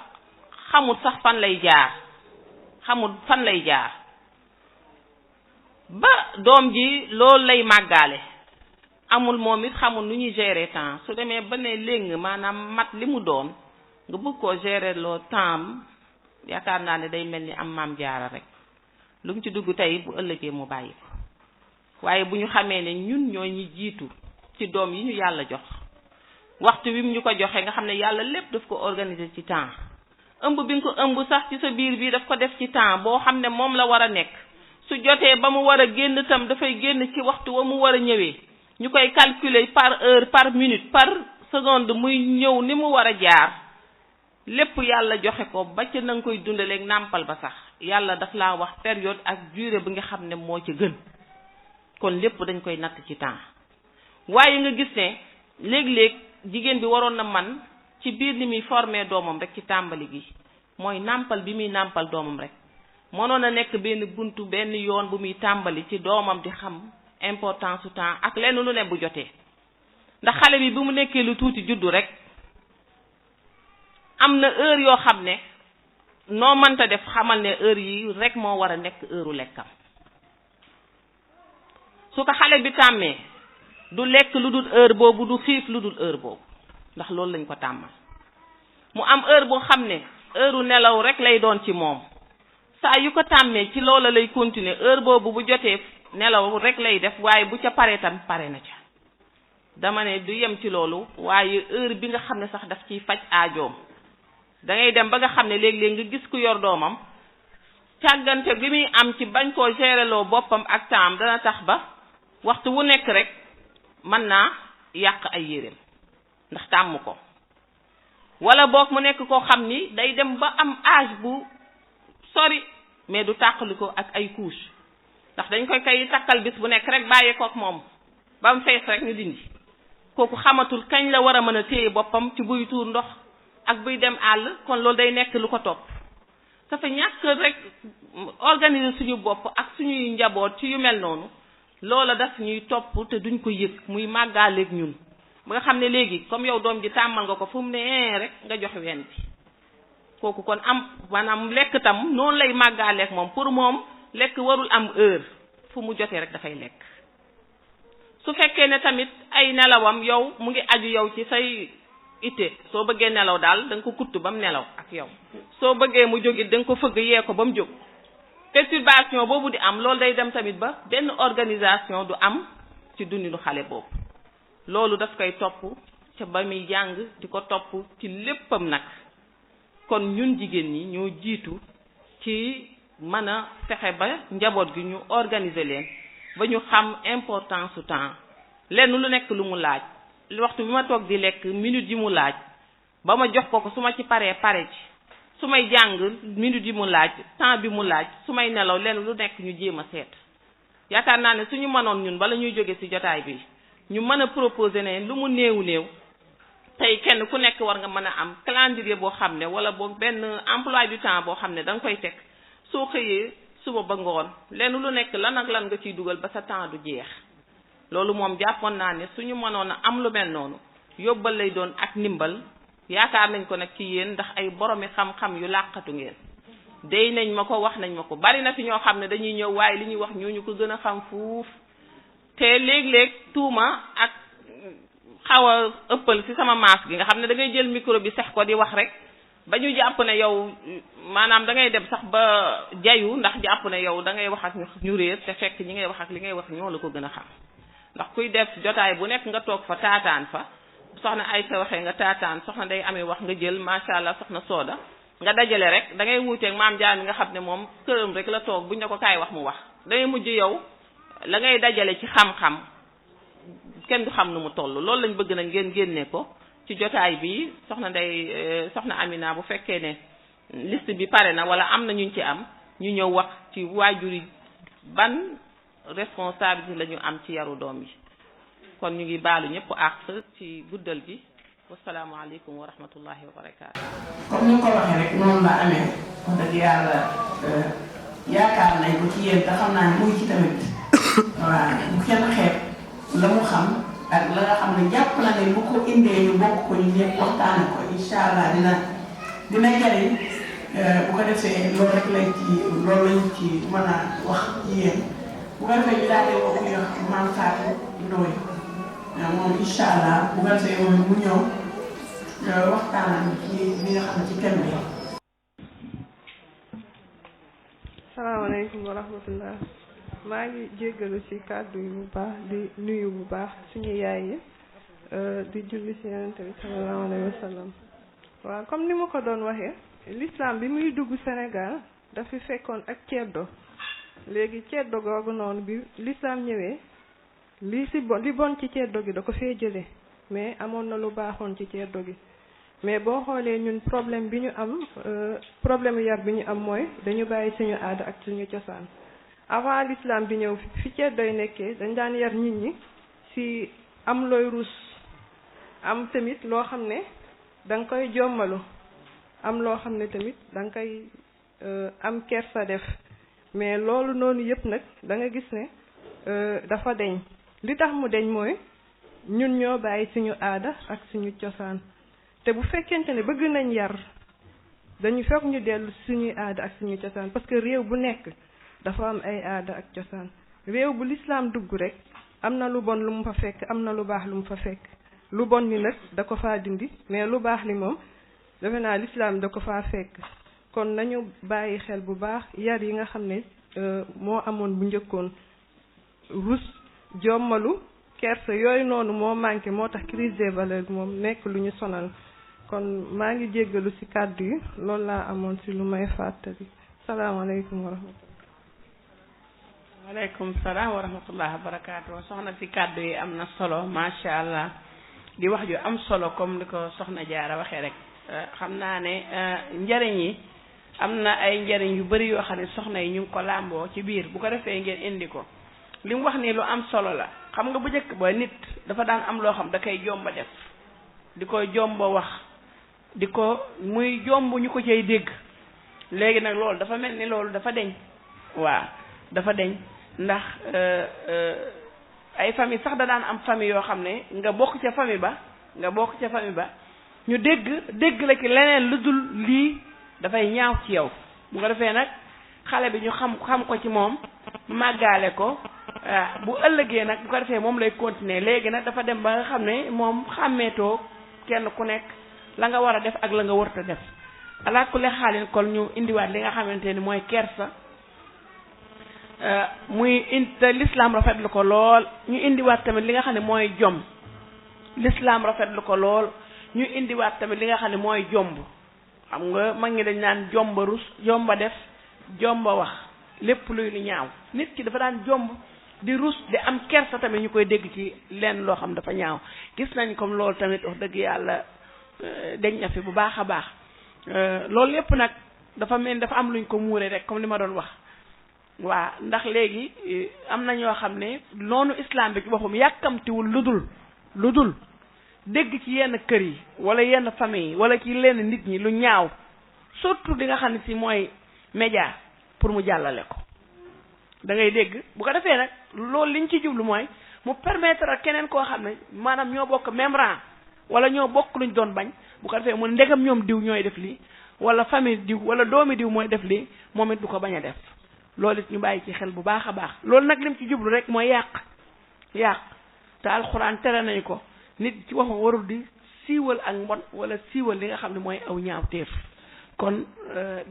xamul sax fan lay jaar ba doom ji loolu lay màggaale amul moom it xamul nu ñuy gérer temps su demee ba ne léegi maanaam mat li mu doon nga bëgg koo gérer loo temps yaakaar naa ne day mel ni am maam jaara rek lu mu ci dugg tey bu ëllëgee mu bàyyi ko waaye bu ñu xamee ne ñun ñoo ñi jiitu ci doom yi ñu yàlla jox waxtu wi mu ñu ko joxe nga xam ne yàlla lépp daf ko organiser ci temps ëmb bi nga ko ëmb sax ci sa biir bi daf ko def ci temps boo xam ne moom la war a nekk su jotee ba mu war a génn tam dafay génn ci waxtu wa mu war a ñëwee ñu koy calculer par heure par minute par seconde muy ñëw ni mu war a jaar lépp yàlla joxe ko ba ca na nga koy dundaleeg nàmpal ba sax yàlla daf laa wax période ak durée bi nga xam ne moo ci gën kon lépp dañ koy natt ci temps waaye nga gis ne léeg-léeg jigéen bi waroon na man ci biir li muy formé doomam rek ci tàmbali gi mooy nàmpal bi muy nàmpal doomam rek mënoon a nekk benn buntu benn yoon bu muy tàmbali ci doomam di xam importance su temps ak lenn lu ne bu jotee ndax xale bi bu mu nekkee lu tuuti juddu rek am na heure yoo xam ne noo mënta def xamal ne heure yi rek moo war a nekk heure lekkam su ko xale bi tàmmee du lekk lu dul heure boobu du xiif lu dul heure boobu ndax loolu lañ ko tàmmal mu am heure boo xam ne heure nelaw rek lay doon ci moom saa yu ko tàmmee ci loola lay continuer heure boobu bu jotee nelaw rek lay def waaye bu ca paree tam pare na ca dama ne du yem ci loolu waaye heure bi nga xam ne sax daf ciy faj aajoom da ngay dem ba nga xam ne léeg-léeg nga gis ku yor doomam càggante bi muy am ci bañ koo géreloo boppam ak temps dana tax ba waxtu wu nekk rek mën naa yàq ay yéreem ndax tàmm ko wala boog mu nekk koo xam ni day dem ba am âge bu sori mais du tàqali ko ak ay couche ndax dañ koy kay takkal bis bu nekk rek bàyyi kook moom ba mu fees rek ñu dindi kooku xamatul kañ la war a mën a téye boppam ci buy tuur ndox ak buy dem àll kon loolu day nekk lu ko topp dafa ñàkk rek organiser suñu bopp ak suñuy njaboot ci yu mel noonu loola daf ñuy topp te duñ ko yëg muy màggaaleeg ñun ba nga xam ne léegi comme yow doom ji tàmmal nga ko fu mu ne rek nga jox ween bi kooku kon am maanaam lekk tam noonu lay màggaaleeg moom pour moom lekk warul am heure fu mu jotee rek dafay lekk su fekkee ne tamit ay nelawam yow mu ngi aju yow ci say itte soo bëggee nelaw daal da nga ko kutt ba mu nelaw ak yow soo bëggee mu jógit da nga ko fëgg yee ko ba mu jóg perturbation boobu di am loolu day dem tamit ba benn organisation du am ci dundinu xale boobu loolu daf koy topp ca ba muy jàng di ko topp ci léppam nag kon ñun jigéen ñi ñoo jiitu ci mën a fexe ba njaboot gi ñu organiser leen ba ñu xam importance su temps lenn lu nekk lu mu laaj waxtu bi ma toog di lekk minute yi mu laaj ba ma jox ko su ma ci pare ci su may jàng minute yi mu laaj temps bi mu laaj su may nelaw lenn lu nekk ñu jéem a seet yaakaar naa ne suñu mënoon ñun bala ñuy jóge ci jotaay bi ñu mën a proposer ne lu mu néew tey kenn ku nekk war nga mën a am calendrier boo xam ne wala boo benn emploi du temps boo xam ne da nga koy teg soo xëyee suba ba ngoon lenn lu nekk lan ak lan nga ciy dugal ba sa temps du jeex loolu moom jàppoon naa ne suñu mënoon a am lu mel noonu yóbbal lay doon ak ndimbal yaakaar nañ ko nag ci yéen ndax ay boromi xam-xam yu làqatu ngeen dey nañ ma ko wax nañ ma ko bari na fi ñoo xam ne dañuy ñëw waaye li ñuy wax ñooñu ko gën a xam fuuf te léeg-léeg tuuma ak xaw a ëppal ci sama maas gi nga xam ne da ngay jël micro bi sex ko di wax rek ba ñu jàpp ne yow maanaam da ngay dem sax ba jayu ndax jàpp ne yow da ngay wax ak ñu réer te fekk ñi ngay wax ak li ngay wax ñoo la ko gën a xam ndax kuy def jotaay bu nekk nga toog fa taataan fa soxna Aysa waxee nga taataan soxna day amee wax nga jël macha allah soxna Sooda nga dajale rek da ngay wuuteeg maam Jaan nga xam ne moom këram rek la toog buñ ne ko kaay wax mu wax day mujj yow la ngay dajale ci xam-xam kenn du xam nu mu toll loolu lañ bëgg nag ngeen génne ko ci jotaay bi soxna Ndey soxna Amina bu fekkee ne liste bi pare na wala am na ñu ci am ñu ñëw wax ci waajur yi ban responsabilité la ñu am ci yaru doom yi kon ñu ngi baalu ñëpp àq ci guddal gi wasalaamaaleykum wa rahmatullahi wa barakaatu. comme ni nga ko waxee rek noonu la amee wax dëgg yàlla yaakaar nañ ko ci yéen te xam naa ne muy ci tamit waaw bu kenn xeeb la mu xam ak la nga xam ne jàpp na ne bu ko indee ñu bokk ko ñu ñëpp waxtaane ko incha allah dina jariñ bu ko defee loolu rek lañ ci mën a wax ci yéen bu ko defee ñu daal di wax ñu wax Mame Fatou Ndoye moom incha allah bu ko defee moom mu ñëw waxtaanam ci li nga xam ci thème bi. salaamaaleykum wa rahmatullah maa ngi jéggalu ci kàddu yi bu baax di nuyu bu baax suñu yaay yi di julli ci yonent bi sallallahu alayhi wa sallam waaw comme ni ma ko doon waxee l'islam bi muy dugg Sénégal dafa fekkoon ak ceddo léegi ceddo googu noonu bi l'islam ñëwee li bon ci ceddo gi da ko fee jële mais amoon na lu baaxoon ci ceddo gi mais boo xoolee ñun problème bi ñu am problème yar bi ñu am mooy dañu bàyyi suñu aada ak suñu cosaan avant l'islam di ñëw fi ceddoy nekkee dañ daan yar nit ñi ci am looy rus am tamit loo xam ne da nga koy jommalu am loo xam ne tamit da nga koy am kersa def mais loolu noonu yëpp nag da nga gis ne dafa deñ li tax mu deñ mooy ñun ñoo bàyyi suñu aada ak suñu cosaan te bu fekkente ne bëgg nañ yar dañu fekk ñu dellu suñuy aada ak suñu cosaan parce que réew bu nekk dafa am ay aada ak cosaan réew bu l'islam dugg rek am na lu bon lu mu fa fekk am na lu baax lu mu fa fekk lu bon ni nag da ko faa dindi mais lu baax li moom defe naa l'islam da ko faa fekk kon nañu bàyyi xel bu baax yar yi nga xam ne moo amoon bu njëkkoon rus jommalu kersa yooyu noonu moo manqué moo tax crise des valeurs moom nekk lu ñu sonal kon maa ngi jéggalu ci kàddu yi loolu laa amoon ci lu may fàttali salaamaaleykum wa rahmatullah. waaleykum salaam wa rahmatullah wa barakaatu soxna ci kàddu yi am na solo macha allah di wax ju am solo comme ni ko soxna Jaara waxee rek xam naa ne njëriñ yi am na ay njëriñ yu bari yoo xam ne soxna yi ñu ngi ko làmboo ci biir bu ko defee ngeen indi ko li mu wax nii lu am solo la xam nga bu njëkk ba nit dafa daan am loo xam da koy jomba def di ko jomba wax di ko muy jomb ñu ko cay dégg léegi nag loolu dafa mel ni loolu dafa deñ waaw dafa deñ ndax ay famille sax da daan am famille yoo xam ne nga bokk ca famille ba ñu dégg la ci leneen lu dul lii dafay ñaaw ci yow bu ko defee nag xale bi ñu xam ko ci moom màggaale ko bu ëllëgee nag bu ko defee moom lay continuer léegi nag dafa dem ba nga xam ne moom xàmmeetoo kenn ku nekk la nga war a def ak la nga warta def ala kulli xaalin kon ñu indiwaat li nga xamante ni mooy kersa te l'islam rafetlu ko lool ñu indiwaat tamit li nga xam ne mooy jom l'islam rafetlu ko lool ñu indiwaat tamit li nga xam ne mooy jomb xam nga mag ñi dañ naan jomba rus jomba def jomba wax lépp luy lu ñaaw nit ki dafa daan jomb di rus di am kersa tamit ñu koy dégg ci lenn loo xam dafa ñaaw gis nañ comme loolu tamit wax dëgg yàlla deñ na fi bu baax a baax loolu lépp nag dafa mel dafa am luñ ko muure rek comme li ma doon wax waa ndax léegi am na ñoo xam ne noonu islam bi ci boppam yàkkamtiwul lu dul dégg ci yenn kër yi wala yenn famille yi wala ci lenn nit ñi lu ñaaw surtout di nga xam ne si mooy média pour mu jàllale ko da ngay dégg bu ko defee nag loolu liñ ci jublu mooy mu permettre ak keneen koo xam ne maanaam ñoo bokk même rang wala ñoo bokk luñ doon bañ bu ko defee mu ndegam ñoom diw ñooy def lii wala famille diw wala doomi diw mooy def lii moom it du ko bañ a def loolu it ñu bàyyi ci xel bu baax a baax loolu nag lim ci jublu rek mooy yàq te alxuraan tere nañu ko nit ci waxam warul di siiwal ak mbon wala siiwal li nga xam ne mooy aw ñaaw teef kon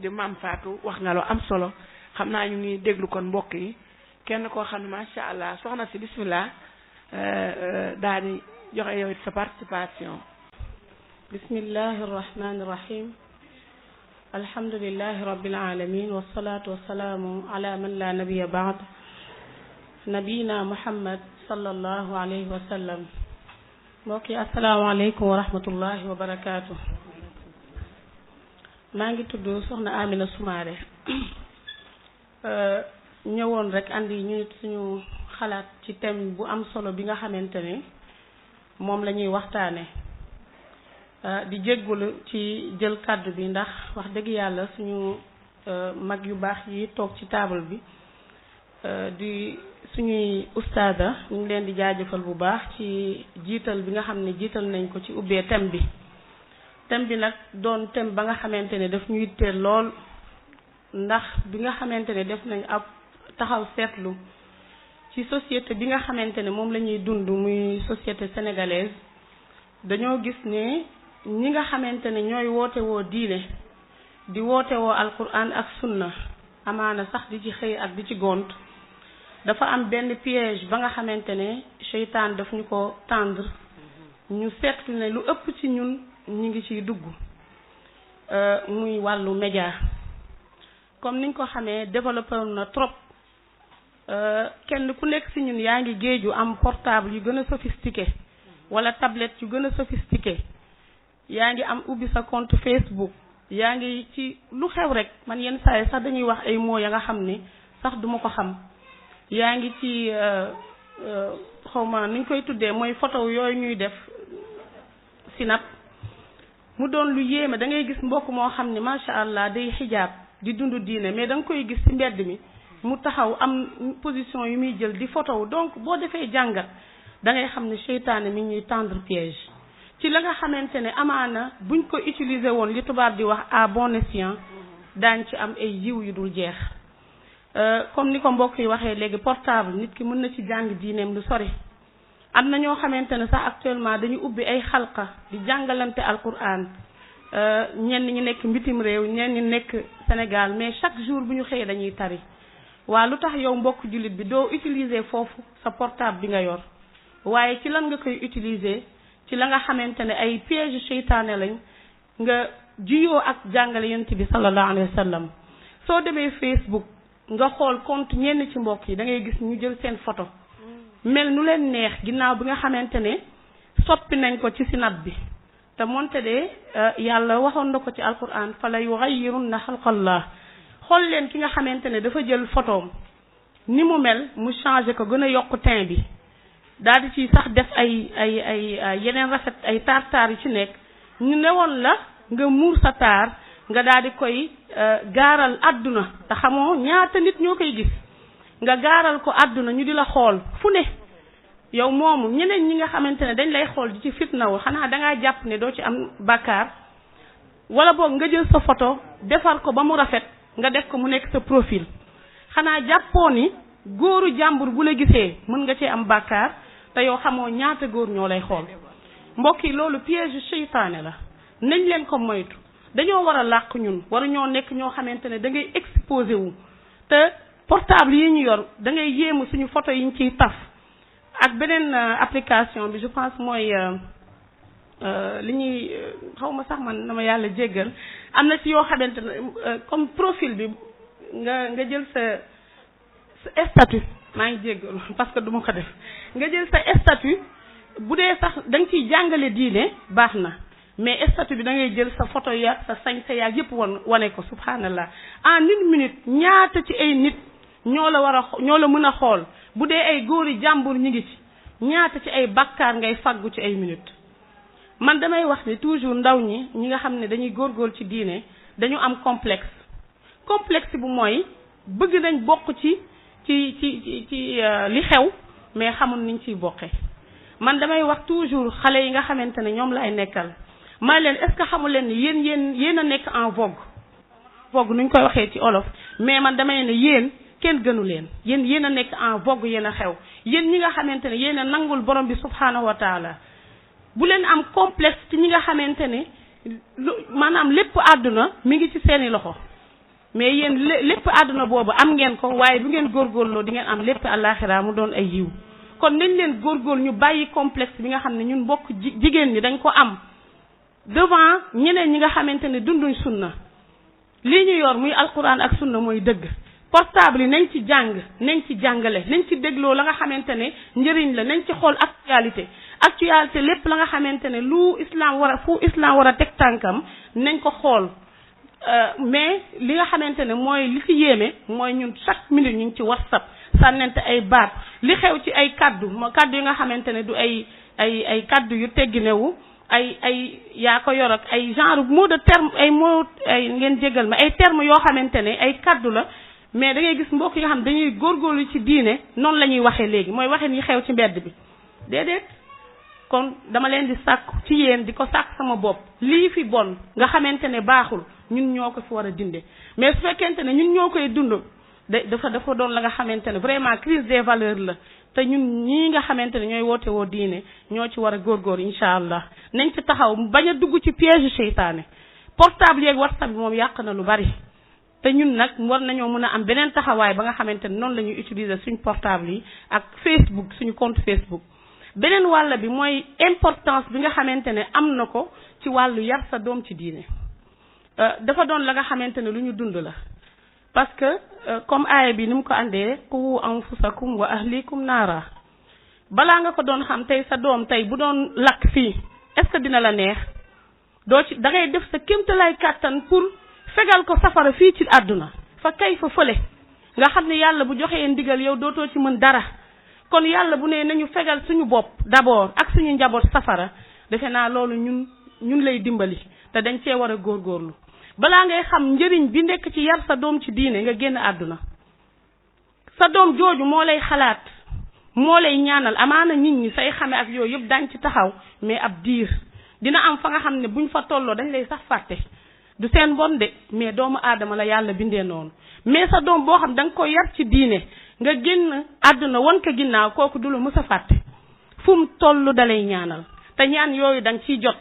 di Mame Fatou wax nga loo am solo xam naa ñu ngi déglu kon mbokk yi kenn koo xam ne macha allah soxna si bismillah daal di joxe yow it sa participation. bismillahi irrahmani irrahim alhamdulilahi rabbil alamin wassalatu wassalaamu ala man la nabiya baad nabiyina muhammad sallallahu alayhi wa sallam mbokk yi asalaamaaleykum wa rahmatullahi wa barakaatu. maa ngi tudd soxna Amina Soumaré ñëwoon rek andi ñu nit suñu xalaat ci thème bu am solo bi nga xamante ne moom la ñuy waxtaane di jéggulu ci jël kàddu bi ndax wax dëgg yàlla suñu mag yu baax yi toog ci table bi di suñuy ustaada ñu ngi leen di jaajëfal bu baax ci jiital bi nga xam ne jiital nañ ko ci ubbee thème bi nag doon thème ba nga xamante ne daf ñuy yitteel lool ndax bi nga xamante ne def nañ ab taxaw seetlu ci société bi nga xamante ne moom la ñuy dund muy société sénégalaise dañoo gis ne ñi nga xamante ne ñooy woote woo diine di woote woo alquran ak sunna amaana sax di ci xëy ak di ci gont dafa am benn piège ba nga xamante ne seytaan daf ñu ko tendre ñu seetlu ne lu ëpp ci ñun ñi ngi ciy dugg muy wàllu média comme niñ ko xamee développé na trop kenn ku nekk ci ñun yaa ngi géeju am portable yu gën a sophistiqué wala tablette yu gën a sophistiqué yaa ngi am ubbi sa compte Facebook yaa ngi ci lu xew rek man yenn saa yi sax dañuy wax ay mots ya nga xam ni sax duma ko xam yaa ngi ci xawma niñ koy tuddee mooy photo yooyu ñuy def sinap mu doon lu yéeme da ngay gis mbokk moo xam ne macha allah day xijaab di dund diine mais da nga koy gis ci mbedd mi mu taxaw am position yu muy jël di photo donc boo defee jàngat da ngay xam ne seytaane mi ñuy tendre piège ci la nga xamante ne amaana buñ ko utiliser woon li tubaab di wax à bon escient daañ ci am ay yiw yu dul jeex comme ni ko mbokk yi waxee léegi portable nit ki mën na ci jàng diineem lu sori am na ñoo xamante ne sax actuellement dañu ubbi ay xalqa di jàngalante alquran ñenn ñi nekk mbitim réew ñenn ñi nekk Sénégal mais chaque jour bu ñu xëyee dañuy tari waa lu tax yow mbokk jullit bi doo utiliser foofu sa portable bi nga yor waaye ci lan nga koy utiliser ci la nga xamante ne ay piège seytaane lañ nga juyoo ak jàngale yonent bi sallallahu alayhi wa sallam soo demee Facebook nga xool compte ñenn ci mbokk yi da ngay gis ñu jël seen photo mel nu leen neex ginnaaw bi nga xamante ne soppi nañ ko ci sinab bi te moonte de yàlla waxoon na ko ci alquran fala yughayyirunna xalqallah xool leen ki nga xamante ne dafa jël photoom ni mu mel mu changé ko gën a yokk teint bi daal di ci sax def ay yeneen rafet ay taar yi ci nekk ñu newoon la nga muur sa taar nga daal di koy gaaral àdduna te xamoo ñaata nit ñoo koy gis nga gaaral ko àdduna ñu di la xool fu ne yow moomu ñeneen ñi nga xamante ne dañ lay xool di ci fitnawu xanaa dangaa jàpp ne doo ci am bàkkaar wala boog nga jël sa photo defar ko ba mu rafet nga def ko mu nekk sa profil xanaa jàppoo ni góoru jàmbur bu la gisee mën nga cee am bàkkaar te yow xamoo ñaata góor ñoo lay xool mbokk yi loolu piège seytaane la nañ leen ko moytu dañoo war a làq ñun waru ñoo nekk ñoo xamante ne da ngay exposé wu te portable yi ñu yor da ngay yéemu suñu photo yi ñu ciy taf ak beneen application bi je pense mooy li ñuy xaw ma sax man na ma yàlla jéggal am na ci yoo xamante ne comme profil bi nga jël sa statut maa ngi jéggalu parce que du ma ko def nga jël sa statut bu dee sax da nga ciy jàngale diine baax na mais statut bi da ngay jël sa photo ya sa sañse yaag yëpp wane ko subhanallah en une minute ñaata ci ay nit ñoo la mën a xool bu dee ay góori jàmbur ñi ngi ci ñaata ci ay bakkaar ngay faggu ci ay minutes man damay wax ni toujours ndaw ñi nga xam ne dañuy góorgóorlu ci diine dañu am complexe bu mooy bëgg nañ bokk ci li xew mais xamul niñ ciy bokkee man damay wax toujours xale yi nga xamante ne ñoom laay nekkal may leen est-ce que xamul leen ni yéen a nekk en vogue nuñ koy waxee ci olof mais man damay ne yéen kenn gënu leen yéen a nekk en vogue yéen a xew yéen ñi nga xamante ne yéen a nangul borom bi subhanahu wa taala bu leen am complexe ci ñi nga xamante ne maanaam lépp àdduna mi ngi ci seeni loxo mais yéen lépp àdduna boobu am ngeen ko waaye bu ngeen góorgóorloo di ngeen am lépp àllaaxira mu doon ay yiw kon nañ leen góorgóorlu ñu bàyyi complexe bi nga xam ne ñun mbokk jigéen ñi dañ ko am devant ñeneen ñi nga xamante ne dunduñ sunna lii ñu yor muy alquran ak sunna mooy dëgg portable yi nañ ci jàng nañ ci jàngale nañ ci dégloo la nga xamante ne njëriñ la nañ ci xool actualité lépp la nga xamante ne fu islam war a teg tànkam nañ ko xool mais li nga xamante ne mooy li ci yéeme mooy ñun chaque minute ñu ngi ci WhatsApp sànnante ay baat li xew ci ay kaddu yi nga xamante ne du ay kaddu yu tegginewu ay yaa ko yor ak ay genre mot de terme ay ngeen jégal ma ay terme yoo xamante ne ay kaddu la mais da ngay gis mbokk yi nga xam dañuy góorgóorlu ci diine noonu la ñuy waxee léegi mooy waxee ni xew ci mbedd bi déedéet. kon dama leen di sàkku ci yéen di ko sàkk sama bopp lii fi bon nga xamante ne baaxul ñun ñoo ko fi war a dinde mais su fekkente ne ñun ñoo koy dund dafa doon la nga xamante ne vraiment crise des valeurs la te ñun ñii nga xamante ne ñooy woote woo diine ñoo ci war a góorgóor incha allah nañ ci taxaw bañ a dugg ci piège seytaane portable yeeg WhatsApp bi moom yàq na lu bari te ñun nag war nañoo mën a am beneen taxawaay ba nga xamante ne noonu la ñuy utiliser suñu portable yi ak Facebook suñu compte Facebook. beneen wàll bi mooy importance bi nga xamante ne am na ko ci wàllu yar sa doom ci diine dafa doon la nga xamante ne lu ñu dund la parce que comme aaya bi ni mu ko andee qu anfusakum wa ahlikum naara balaa nga ko doon xam tey sa doom tey bu doon lakk fii est-ce que dina la neex doo ci da ngay def sa kéemtalaay kàttan pour fegal ko safara fii ci àdduna fa kay fa fële nga xam ne yàlla bu joxee ndigal yow dootoo ci mën dara kon yàlla bu ne nañu fegal suñu bopp d'abord ak suñu njaboot safara defe naa loolu ñun lay dimbali te dañ cee war a góorgóorlu balaa ngay xam njëriñ bi nekk ci yar sa doom ci diine nga génn àdduna sa doom jooju moo lay xalaat moo lay ñaanal amaana nit ñi say xame ak yooyu yëpp dañ ci taxaw mais ab diir dina am fa nga xam ne buñ fa tolloo dañ lay sax fàtte du seen bon de mais doomu aadama la yàlla bindee noonu mais sa doom boo xam da nga ko yar ci diine nga génn àdduna wan ko ginnaaw kooku du la mës a fàtte fu mu toll dalay ñaanal te ñaan yooyu da nga ciy jot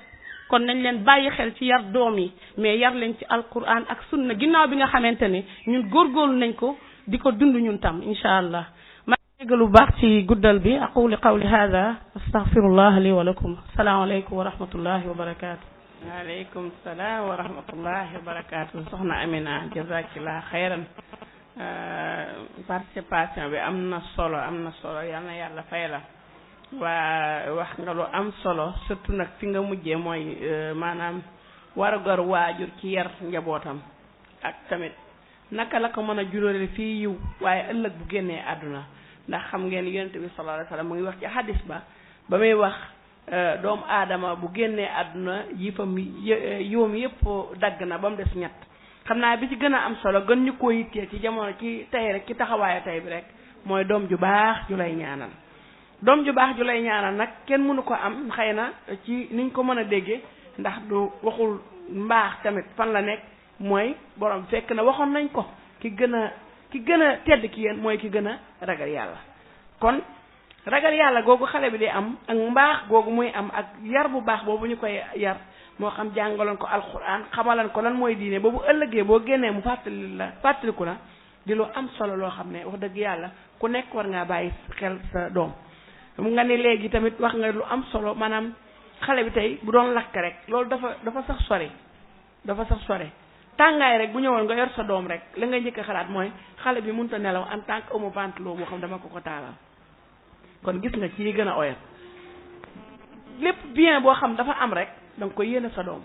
kon nañ leen bàyyi xel ci yar doom yi mais yar leen ci alquran ak sunna ginnaaw bi nga xamante ne ñun góorgóorlu nañ ko di ko dund ñun tam incha allah ma dégg lu baax ci guddal bi aqulu qawli hada astaghfirullah li wa lakum salaamaaleykum wa rahmatullahi wa barakaatu. waaleykum salaam wa rahmatullahi wa barakaatu. soxna Amina jazakillah xayran participation bi am na solo yal na yàlla fay la waa wax nga lu am solo surtout nag fi nga mujjee mooy maanaam warugar waajur ci yar njabootam ak tamit naka la ko mën a juróole fii yiw waaye ëllëg bu génnee àdduna ndax xam ngeen yonent bi sallallahu alayhi wa sallam mu ngi wax ci hadis ba muy wax doomu aadama bu génnee àdduna yiwam yëpp dagg na ba mu des ñett xam naa bi ci gën a am solo gën ñu koo yittee ci jamono ci tey rek ci taxawaayu tey bi rek mooy doom ju baax ju lay ñaanal doom ju baax ju lay ñaanal nag kenn mënu ko am xëy na ci niñ ko mën a déggee ndax du waxul mbaax tamit fan la nekk mooy borom fekk na waxoon nañ ko ki gën a tedd ki yéen mooy ki gën a ragal yàlla kon ragal yàlla googu xale bi di am ak mbaax googu muy am ak yar bu baax boobu ñu koy yar moo xam jàngaloon ko alquran xamalan ko lan mooy diine boobu ëllëgee boo génnee mu fàttaliku la di lu am solo loo xam ne wax dëgg yàlla ku nekk war ngaa bàyyi xel sa doom mu nga ne léegi tamit wax nga lu am solo maanaam xale bi tey bu doon lakk rek loolu dafa sax sori tàngaay rek bu ñëwoon nga yor sa doom rek la nga njëkk a xalaat mooy xale bi mënut a nelaw en tant que homme ventilo boo xam dama ko taalal kon gis nga ci gën a oyof lépp bien boo xam dafa am rek danga ko yéene sa doom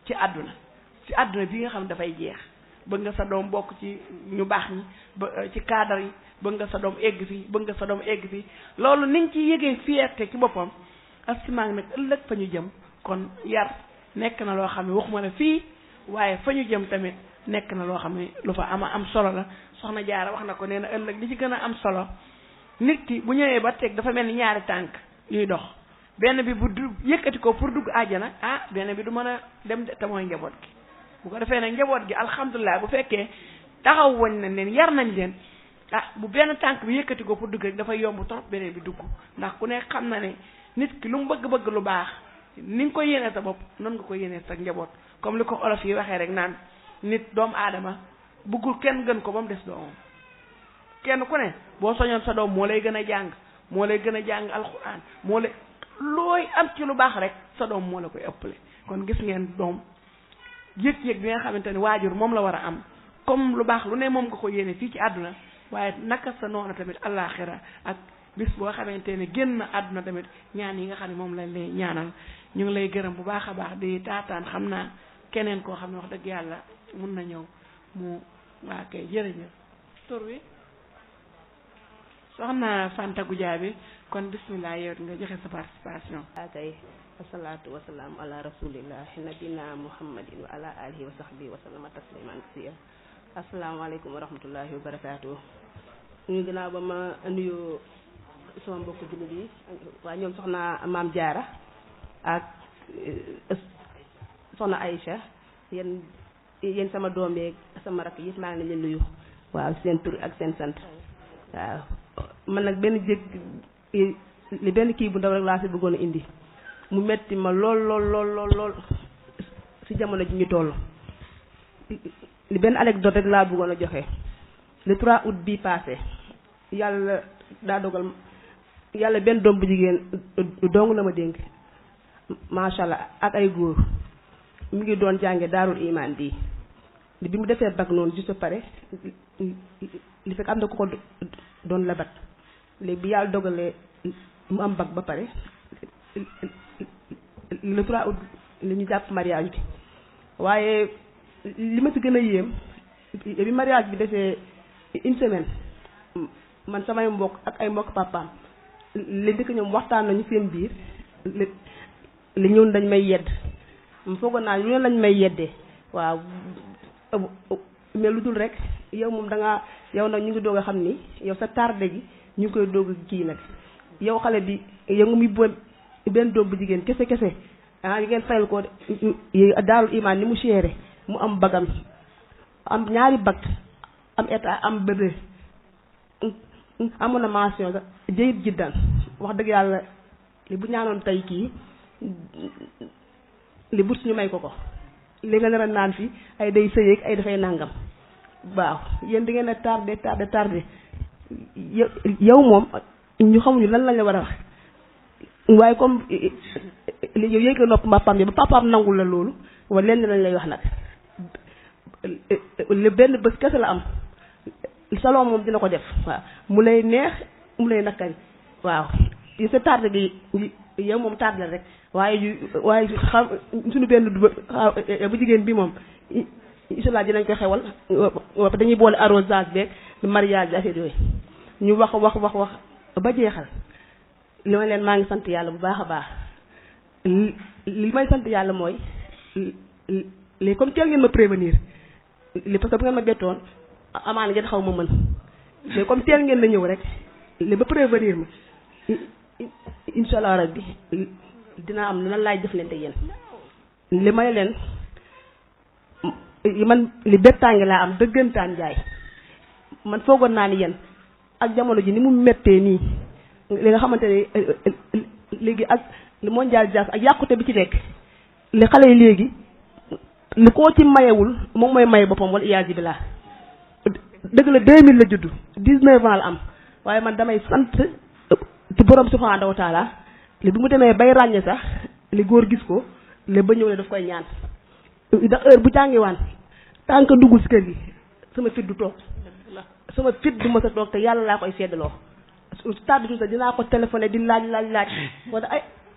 ci àdduna bi nga xam dafay jeex bëgg nga sa doom bokk ci ñu baax ñi ci cadre yi bëgg nga sa doom egg fii loolu ni nga ci yëgee fierté ci boppam astimaag nag ëllëg fa ñu jëm kon yar nekk na loo xam ne waxuma la fii waaye fa ñu jëm tamit nekk na loo xam ne lu fa am solo la soxna Jaara wax na ko nee na ëllëg li ci gën a am solo nit ki bu ñëwee ba teg dafa mel ni ñaari tànk yuy dox benn bi bu yëkkati ko pour dugg àjjana benn bi du mën a dem te mooy njaboot gi bu ko defee nag njaboot gi alhamdulilah bu fekkee taxaw woñ nañ leen yar nañ leen bu benn tànk bi yëkkati ko pour dugg rek dafay yomb trop beneen bi dugg ndax ku ne xam na ne nit ki lu mu bëgg lu baax ni nga ko yéenee sa bopp noonu nga ko yéenee sa njaboot comme li ko olof yi waxee rek naan nit doomu aadama bëggul kenn gën ko ba mu des doomam kenn ku ne boo soñoon sa doom moo lay gën a jàng moo lay gën a jàng alxuraan moo lay looy am ci lu baax rek sa doom moo la koy ëppale kon gis ngeen doom yëg-yëg bi nga xamante ne waajur moom la war a am comme lu baax lu ne moom nga ko yéene fii ci àdduna waaye naka sa noonu tamit àllaaxira ak bis boo xamante ne génn àdduna tamit ñaan yi nga xam ne moom lañ lay ñaanal ñu ngi lay gërëm bu baax a baax di taataan xam naa keneen koo xam ne wax dëgg yàlla mun na ñëw mu waa kay jërëjëf tur wi soxna Fanta Goudiaby kon bismillah yow nga joxe sa participation kay wasalaatu wasalaam ala rasulillah nabina muhammadin wa ala alihi wa sahbihi wa sallama tasliman kasiira asalaamaaleykum wa rahmatullahi wa barakaatu. ñu ginnaaw ba ma nuyu sama mbokku jullit yi waa ñoom soxna Maam Jaara ak soxna Aïcha yéen sama doom yeeg sama rakk yi maa ngi leen nuyu waaw seen tur ak seen sant waaw man nag benn kii bu ndaw rek laa si bëggoon a indi mu metti ma lool si jamono ji ñu toll li benn anecdote rek laa bëggoon a joxe le 3 août bii passé yàlla daa dogal yàlla benn doom bu jigéen dong la ma dénk macha allah ak ay góor mu ngi doon jànge daarul iman bi mu defee bac noonu juste pare li fekk am na ku ko doon labat léegi bi yàlla dogalee mu am bac ba pare le 3 août li ñu jàpp mariage bi waaye li ma ci gën a yéem bi mariage bi defee une semaine man samay mbokk ak ay mbokk papaam li dëkk ñoom waxtaan nañu seen biir li ñëw dañ may yedd mu foogoon naa ñu lañ may yeddee waaw mais lu dul rek yow moom yow nag ñu ngi doog a xam ni yow sa tardé gi ñu ngi koy doog a kii nag yow xale bi yow nga muy benn doom bu jigéen kese yi ngeen fayal ko daarul iman ni mu chéré mu am bagam am ñaari bag am état am bébé amoon na mention sax jëyit jiddan wax dëgg yàlla li bu ñaanoon tey kii li but ñu may ko li nga nar a naan fi ay day sëyeeg ay dafay nàngam waaw yéen di ngeen a tardé yow moom ñu xamuñu lan lañ la war a wax waaye comme li yow yéeg la nopp papaam bi ba papaam nangul la loolu wala lenn lañ lay wax nag le benn bés kese la am salon moom dina ko def waaw mu lay neex mu lay nakkañ waaw yi sa tardé gi yow moom tardé rek waaye xam suñu benn bu jigéen bi moom inshallah dinañ ko xewal dañuy boole arrosage beeg mariage affaire yooyu ñu wax ba jeexal li ma leen maa ngi sant yàlla bu baax a baax li may sant yàlla mooy léegi comme teel ngeen ma prévenir li parce que bu ngeen ma bettoon amaana ngeen xaw ma mën mais comme teel ngeen na ñëw rek li ba prévenir ma incha allah rabbi dinaa am nan laay jëflante yéen li may leen man li bettaange laa am dëggantaan jaay man foogoon naa ni yéen ak jamono ji ni mu méttee nii li nga xamante ne léegi ak li mondial jazz ak yàqute bi ci nekk li xale yi léegi li koo ci mayewul moom mooy maye boppam wala iyaazi billah dëgg la 2000 la judd 19 ans la am waaye man damay sant ci borom subhanahu wa taala li bu mu demee bay ràññe sax li góor gis ko li ba ñëw ne daf koy ñaan ndax heure bu jàngiwaan tant que duggul si kër gi sama fit du toog sama fit du ma sa toog te yàlla laa koy seddaloo su tardé tout ça dinaa ko téléphoné di laaj wala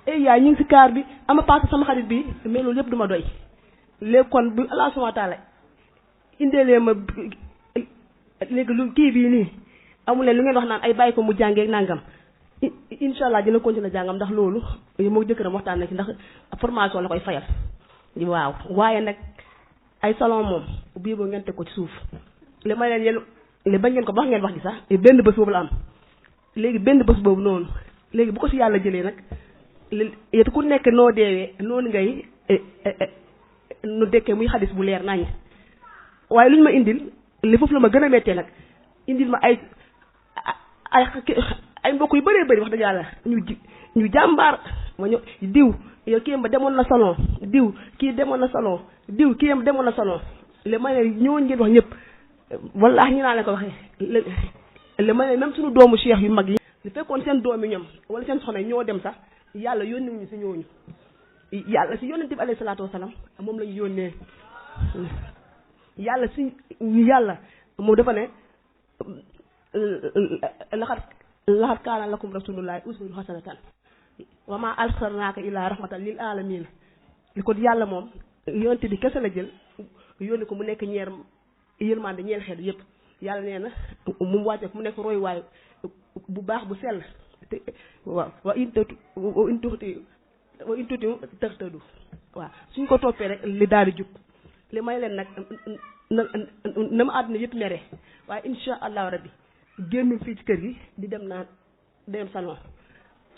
ay yaay ñu ngi si kaar bi ama passé sama xarit bi mais loolu yëpp du ma doy léegi kon bu Allah subhanahu wa taala indeelee ma léegi lu kii bii nii amul leen lu ngeen wax naan ay bàyyi ko mu jàngee nangam incha allah dina continuer jàngam ndax loolu moo jëkkëram waxtaan na ci ndax formation la koy fayal waaw waaye nag ay salon moom bii boo ngeen teg ko ci suuf li may leen yéen li bañ ngeen ko wax ngeen wax ji sax benn bés boobu la am léegi benn bés boobu noonu léegi bu ko si yàlla jëlee nag yéen ku nekk noo deewee noonu ngay nu dekkee muy xadis bu leer nañ waaye lu ñu ma indil li foofu la ma gën a méttee nag indil ma ay mbokk yu bëree bëri wax dëgg yàlla ñu jàmbaar ma ñëw diw yow kii ma demoon na salon diw kii demoon na salon diw kii ma demoon na salon li ma ne ñooñu ngeen wax ñëpp wallaahi ñu naa leen ko waxee li ma ne même suñu doomu cheikh yu mag yi li fekkoon seen doom yi ñoom wala seen soxna ñoo dem sax yàlla yónniwuñu si ñooñu yàlla si yónnent bi alayhi salaatu wasalaam moom la ñu yónnee yàlla si yàlla moom dafa ne laxat kaana lakum rasulullahi uswatun hasanatan wa ma arsalnaaka illaa rahmatan lil alamin li ko yàlla moom yonte bi kese la jël yónni ko mu nekk ñeer yërmande ñeel xeet yëpp yàlla nee na mu wàcce ko mu nekk roy waay bu baax bu sell te waaw wa in tuuti tëxtëdu waaw suñ ko toppee rek li daal di jub li may leen nag na ma àdduna yëpp mere waaye insha allahu rabbi génnul fii ci kër gi di dem naan dem salon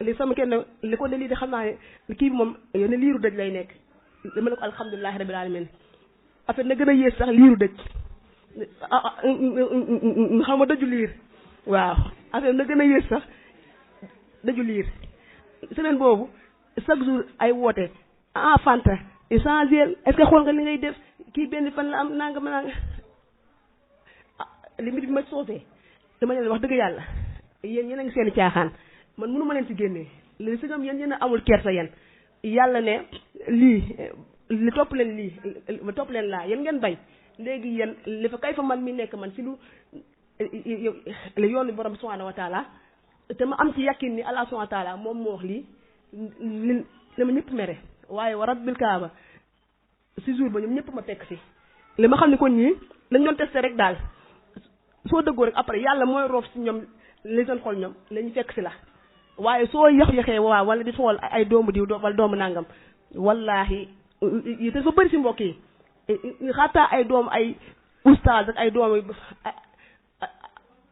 li sama kenn li ko ne lii de xam naa ne kii bi moom yow ne liiru dëj lay nekk dama ne ko alhamdulilahi rabbil alamin affaire na gën a yées sax liiru dëj xam nga dëju liir waaw affaire na gën a yées sax dëju liir semaine boobu chaque jour ay woote Fanta essentiel est-ce que xool nga li ngay def kii benn fan la am nanga ma nanga li mbir bi ma soosee dama leen wax dëgg yàlla yéen a ngi seen caaxaan man mënu ma leen ci génnee li si ngam yéen a amul kersa yéen yàlla ne li topp leen lii topp leen laa yéen ngeen bay léegi yéen li fa kay fa man mi nekk man ci lu yoonu borom subhanahu wa taala te ma am ci yàqin ni Allah subhanahu wa taala moom moo wax lii li ma ñëpp mere waaye wa rabbil kaaba si jour ba ñoom ñëpp ma fekk si li ma xam ne kon ñii lañ doon testé rek daal soo dëggoo rek après yàlla mooy roof si ñoom li seen xol ñoom la ñu fekk si la waaye soo yaxee waaw wala di xool ay doomu diw wala doomu nangam wallahi te dafa bëri si mbokk yi xataa ay doom ay oustaz ak ay doom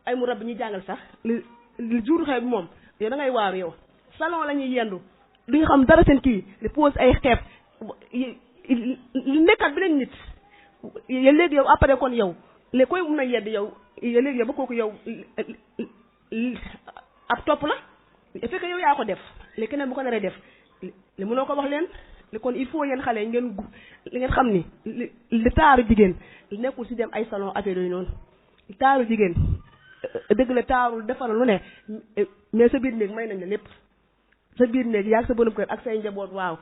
ay mu rab ñuy jàngal sax li jur xeeb moom yow da ngay waaru yow salon la ñuy yendu duñu xam dara seen kii di pose ay xeeb li nekkat beneen nit léegi yow après kon yow léegi koy mun a yedd yow léegi yow ba kooku yow ab topp la fekk yow yaa ko def léegi keneen bu ko naree def li mënoo ko wax leen li kon il faut yéen xale yi ngeen xam ni li taaru jigéen nekkul si dem ay salon affaire yooyu noonu taaru jigéen dëgg la taarul defar lu ne mais sa biir néeg may nañ la lépp sa biir néeg yaa sa borom kër ak say njaboot waaw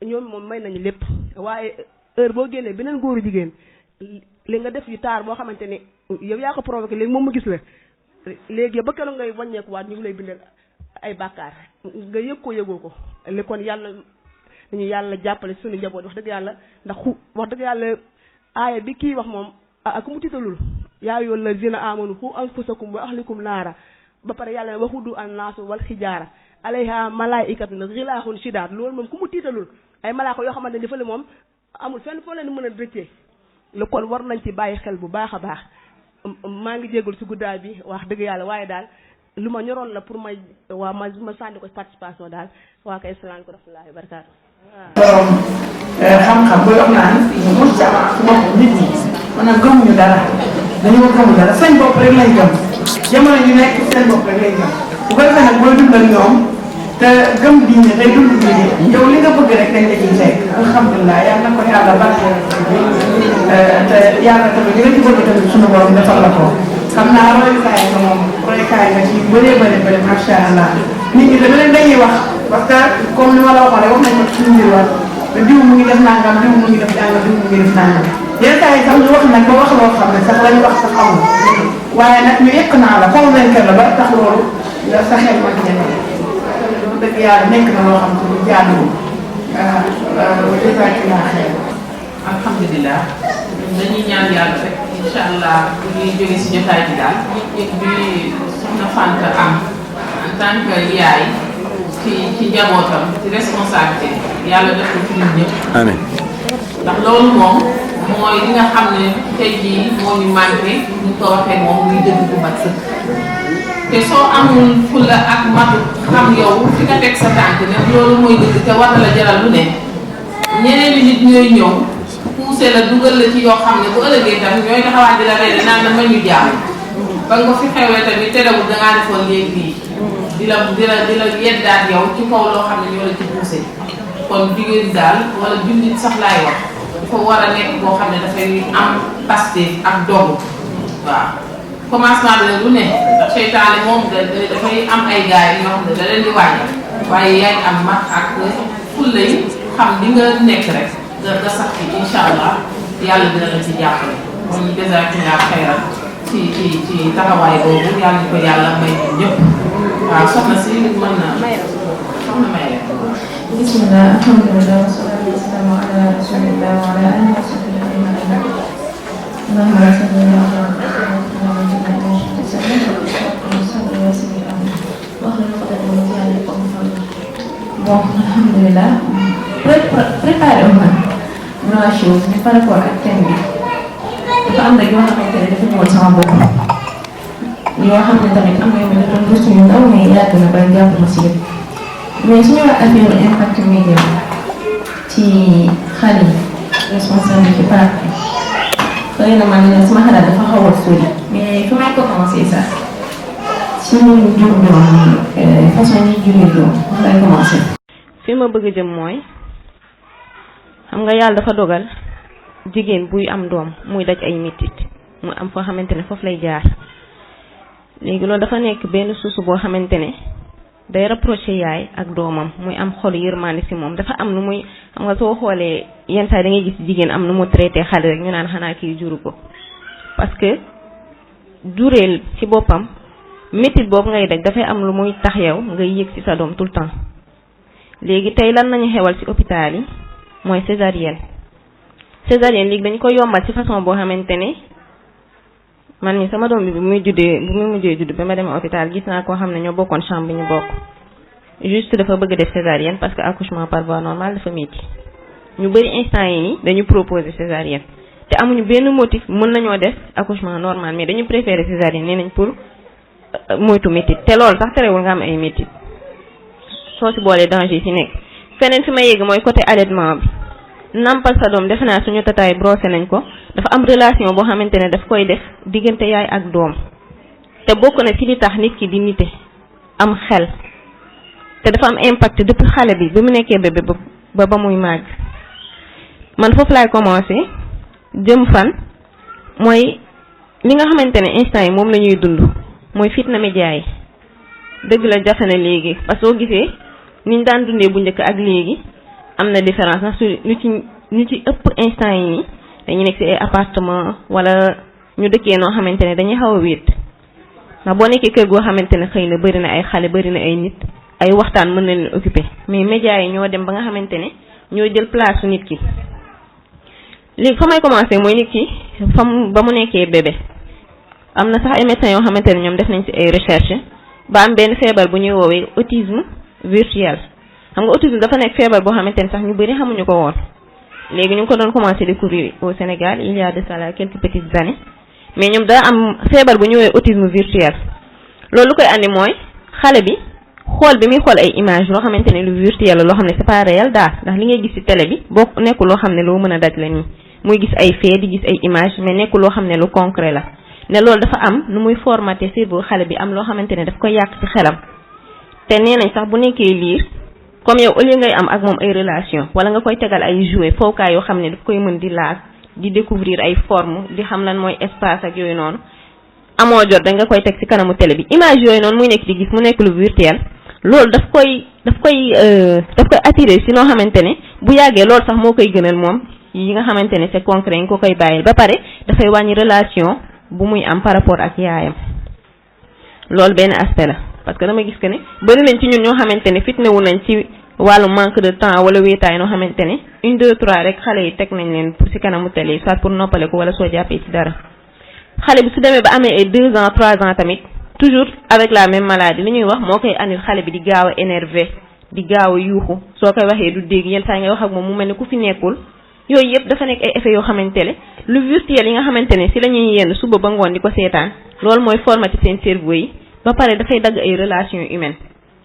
ñoom moom may nañu lépp waaye heure boo génnee beneen góoru jigéen li nga def yu taar boo xamante ne yow yaa ko provoqué léegi moom mu gis la léegi yow ba keroog ngay wàññeekuwaat ñu ngi lay bindal ay bàkkaar nga yëg ko yëgoo ko li kon yàlla nañu yàlla jàppale suñu njaboot wax dëgg yàlla ndax wax dëgg yàlla aaya bi kii wax moom ak mu tiitalul yaa ayyuhal lazina amanu qu anfusakum wa ahlikum naara ba pare yàlla ne waquuduha an-naasu wal hijaara alayha malaa'ikatun ghilaasun shidaad loolu moom ku mu tiitalul ay malaaka yoo xamante ne fële moom amul fenn foo leen mën a rëccee lu kon war nañ ci bàyyi xel bu baax a baax maa ngi jégalu ci guddaay bi wax dëgg yàlla waaye daal lu ma ñoroon la pour may waa ma sànni ko participation daal waa kay salaam ko rahmatullahi wa barakaatu. borom xam-xam booy wax naan mujtama su bopp nit ñi maanaam gëmuñu dara dañoo gëmu dara seen bopp rek lañ gëm jamono ñu nekk seen bopp rek lañ gëm bu ko defee nag booy dund ak ñoom te gëm diine day dund diine yow li nga bëgg rek dañ la ciy fekk alhamdulilah yàlla na ko yàlla barkeel te yàlla tamit li nga ci bëgg tamit suñu borom defal la ko xam naa royukaay nga moom royukaay nga ci bëree bëri macha allah nit ñi dama leen dañuy wax parce que comme ni ma la waxoon rek wax nañ ko suñu mbir wax diw mu ngi def nangam diw mu ngi def nangam diw mu ngi def nangam yenn saa yi sax ñu wax nag ba wax loo xam ne sax la ñu wax sax amul waaye nag ñu yëkk naa la convaincre la ba tax loolu sa xel ma ci ñeme dëgg yàlla nekk na loo xam te ni jaaduwul jazaakillah xeer alhamdulilah dañuy ñaan yàlla rek incha allah bu ñuy jóge si jotaay bi daal yëg bi soxna Fanta am en tant que yaay ci njabootam ci responsabilité yàlla def ko ci ñun ñëpp. amiin ndax loolu moom mooy li nga xam ne tey jii moo ñu manqué ñu ko waxee moom muy dëgg bu mat sëkk te soo amul fulla ak matu xam yow fi nga teg sa tànk ne loolu mooy dëgg te war na la jaral lu ne ñeneen i nit ñooy ñëw poussé la dugal la ci yoo xam ne bu ëllëgee tam ñooy taxawaat di la reede naan na ma ñu jaam ba nga fi xewee tamit terewul dangaa defoon léegi lii di la yeddaat yow ci kaw loo xam ne ñoo la ci poussé kon jigéen daal wala jullit sax laay wax dafa war a nekk boo xam ne dafay am paste ak dogu waaw commencement bi nag lu ne ndax seytaane moom dafay am ay gars yi ñoo xam ne da leen di wàññi waaye yaay am mat ak fulla yi xam li nga nekk rek nga sax ci incha allah yàlla dina la ci jàppale kon ñu jazaakillah xayran ci taxawaay boobu yàlla ñu ko yàlla may ñëpp waaw soxna si mën na soxna Maye. bismillah alhamdulillah wasalaatu wasalaamu ala rasulillah wa ala alihi wa sahbihi ajmain allahumma salli ala bon alhamdulillah préparé wu ma chose par rapport ak thème bi am na yoo xamante ne dafa ñëwoon sama bopp yoo xam ne tamit am na yoo doon gëstu yu ndaw mais yàgg na ba jàpp ma si yëpp mais suñu wax affaire impact média ci xale yi responsabilité parent xëy na man sama xalaat dafa xaw a sori mais fi may commencé sax ci jur doom façon yi juree doom wax lay commencé. fi ma bëgg a jëm mooy xam nga yàlla dafa dogal jigéen buy am doom muy daj ay métit mu am foo xamante ne foofu lay jaar léegi loolu dafa nekk benn suusu boo xamante ne day rapproché yaay ak doomam muy am xolu yërmande si moom dafa am nu muy xam nga soo xoolee yenn saa da ngay gis jigéen am nu mu traité xale rek ñu naan xanaa kii juru ko parce que jureel ci boppam métit boobu ngay daj dafay am lu muy tax yow ngay yëg ci sa doom tout le temps léegi tey lan nañu xewal ci hôpital yi mooy césarienne léegi dañu ko yombal ci façon boo xamante ne man ni sama doom bi bu muy mujjee judd ba ma demee hôpital gis naa koo xam ne ñoo bokkoon chambre bi ñu bokk juste dafa bëgg def césarienne parce que accouchement par voie normale dafa métti ñu bëri instant yi nii dañu proposer césarienne te amuñu benn motif mën nañoo def accouchement normal mais dañu préférer césarienne nee nañ pour moytu métit te loolu sax terewul nga am ay métit soo si boolee danger yi ci nekk feneen fi ma yegg mooy côté allaitement bi nampal sa doom defe naa suñu tataay brossé nañ ko dafa am relation boo xamante ne daf koy def diggante yaay ak doom te bokk na ci li tax nit ki di nite am xel te dafa am impact depuis xale bi mu nekkee bébé ba muy màgg man foofu laay commencé jëm fan mooy li nga xamante ne instant yi moom la ñuy dund mooy fitna média yi dëgg la jafe na léegi parce que soo gisee niñ daan dundee bu njëkk ak léegi am na différence ndax su ñu ci ëpp instant yi nii dañu nekk ci ay appartement wala ñu dëkkee noo xamante ne dañuy xaw a wéet ndax boo nekkee kër goo xamante ne xëy na bëri na ay xale bëri na ay nit ay waxtaan mën na leen occuper mais médias yi ñoo dem ba nga xamante ne ñoo jël place su nit ki léegi fa may commencé mooy nit ki ba mu nekkee bébé am na sax ay médecins yoo xamante ne ñoom def nañ ci ay recherche ba am benn feebar bu ñuy woowee autisme virtuel xam nga autisme dafa nekk feebar boo xamante ne sax ñu bëri xamuñu ko woon léegi ñu ngi ko doon commencé découvrir au Sénégal il y a de cela quelques petites années mais ñoom daa am feebar bu ñuy woowee autisme virtuel loolu lu koy andi mooy xale bi xool bi muy xool ay image loo xamante ne lu virtuel la loo xam ne c'est pas réel daal ndax li ngay gis ci télé bi boo nekkul loo xam ne loo mën a daj la nii muy gis ay fait di gis ay image mais nekkul loo xam ne lu concret la ne loolu dafa am nu muy formaté cerveau xale bi am loo xamante ne daf koy yàq ci xelam te nee nañ sax bu nekkee liir comme yow au lieu ngay am ak moom ay relation wala nga koy tegal ay jouet fowukaay yoo xam ne daf koy mën di laal di découvrir ay forme di xam lan mooy espace ak yooyu noonu amoo jot da nga koy teg ci kanamu télé bi image yooyu noonu muy nekk di gis mu nekk lu virtuel loolu daf koy attirer ci noo xamante ne bu yàggee loolu sax moo koy gënal moom yi nga xamante ne c'est concret nga ko koy bàyyil ba pare dafay wàññi relation bu muy am par rapport ak yaayam loolu benn aspect la parce que dama gis que ne bëri nañ ci ñun ñoo xamante ne fitna wu nañ ci wàllu manque de temps wala wéetaay noo xamante ne 1 2 3 rek xale yi teg nañ leen ci kanamu télé yi soit pour noppale ko wala soo jàppee ci dara xale bi su demee ba amee ay 2 ans 3 ans tamit toujours avec la même maladie li ñuy wax moo koy andil xale bi di gaaw a énervé di gaaw a yuuxu soo koy waxee du dégg yenn saa ngay wax ak moom mu mel ne ku fi nekkul yooyu yëpp dafa nekk ay effets yoo xamante ne lu virtuel yi nga xamante ne ci la ñuy yenn suba ba ngoon di ko seetaan loolu mooy formaté seen cerveau yi ba pare dafay dagg ay relations humaines